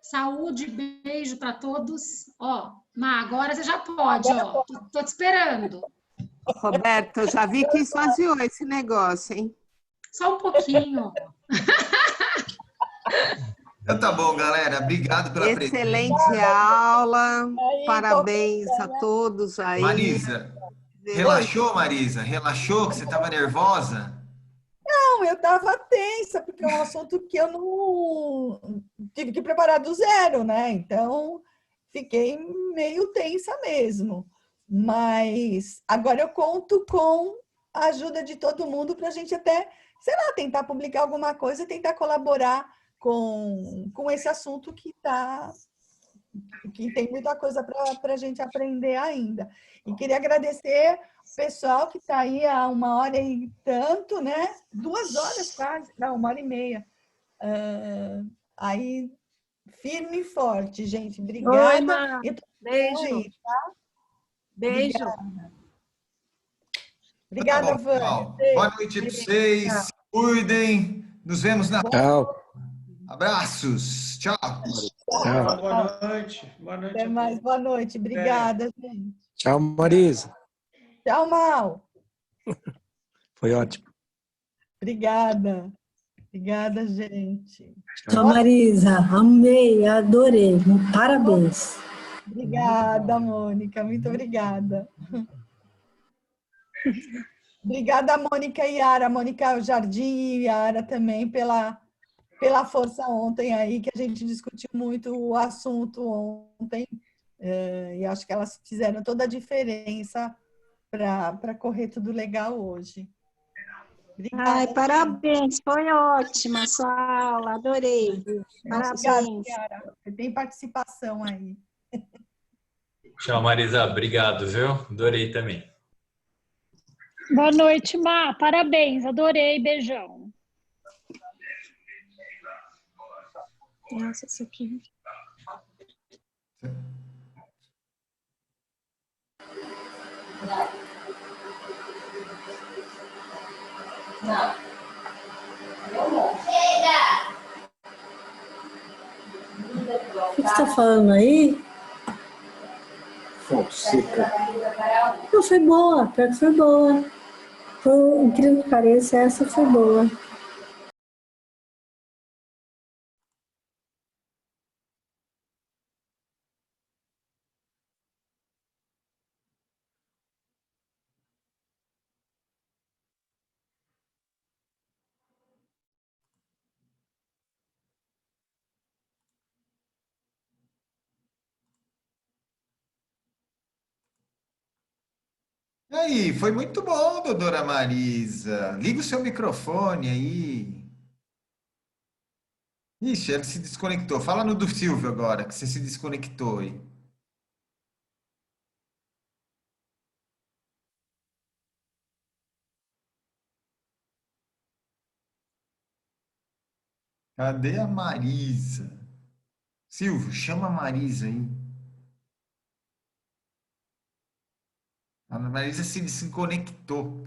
Saúde, beijo para todos. Ó, Má, agora você já pode, ó. Tô te esperando. Roberto, eu já vi que esvaziou esse negócio, hein? Só um pouquinho. Então tá bom, galera. Obrigado pela presença. Excelente aula. Parabéns a todos aí. Marisa, relaxou, Marisa? Relaxou que você estava nervosa? Não, eu estava tensa, porque é um assunto que eu não tive que preparar do zero, né? Então, fiquei meio tensa mesmo. Mas agora eu conto com a ajuda de todo mundo para a gente até, sei lá, tentar publicar alguma coisa, tentar colaborar com esse assunto que tem muita coisa para a gente aprender ainda. E queria agradecer o pessoal que está aí há 1h e tanto, né? 2 horas quase, não, 1h30. Aí, firme e forte, gente. Obrigada. Oi, Má. Beijo. Aí, tá? Beijo. Obrigada, Tá bom, Vânia. boa noite para vocês. Se cuidem. Nos vemos na... Tchau. Abraços. Tchau. Tchau. Boa noite. Boa noite. Até mais. Boa noite. Obrigada, gente. Tchau, Marisa. Tchau, Mal. Foi ótimo. Obrigada. Obrigada, gente. Tchau, Marisa. Amei, adorei. Parabéns. Obrigada, Mônica. Muito obrigada. Obrigada, Mônica e Yara. Mônica Jardim e Yara também pela força ontem aí, que a gente discutiu muito o assunto ontem. E acho que elas fizeram toda a diferença para correr tudo legal hoje. Obrigada. Ai, parabéns, foi ótima a sua aula, adorei. Parabéns. Obrigada, Yara. Você tem participação aí. Tchau, Marisa. Obrigado, viu? Adorei também. Boa noite, Má. Parabéns, adorei. Beijão. Nossa, isso aqui. O que você está falando aí? Fonseca. Não, foi boa, pior que foi boa. Por incrível que pareça, essa foi boa. E aí, foi muito bom, doutora Marisa. Liga o seu microfone aí. Ixi, ele se desconectou. Fala no do Silvio agora, que você se desconectou aí. Cadê a Marisa? Silvio, chama a Marisa aí. A Marisa se desconectou.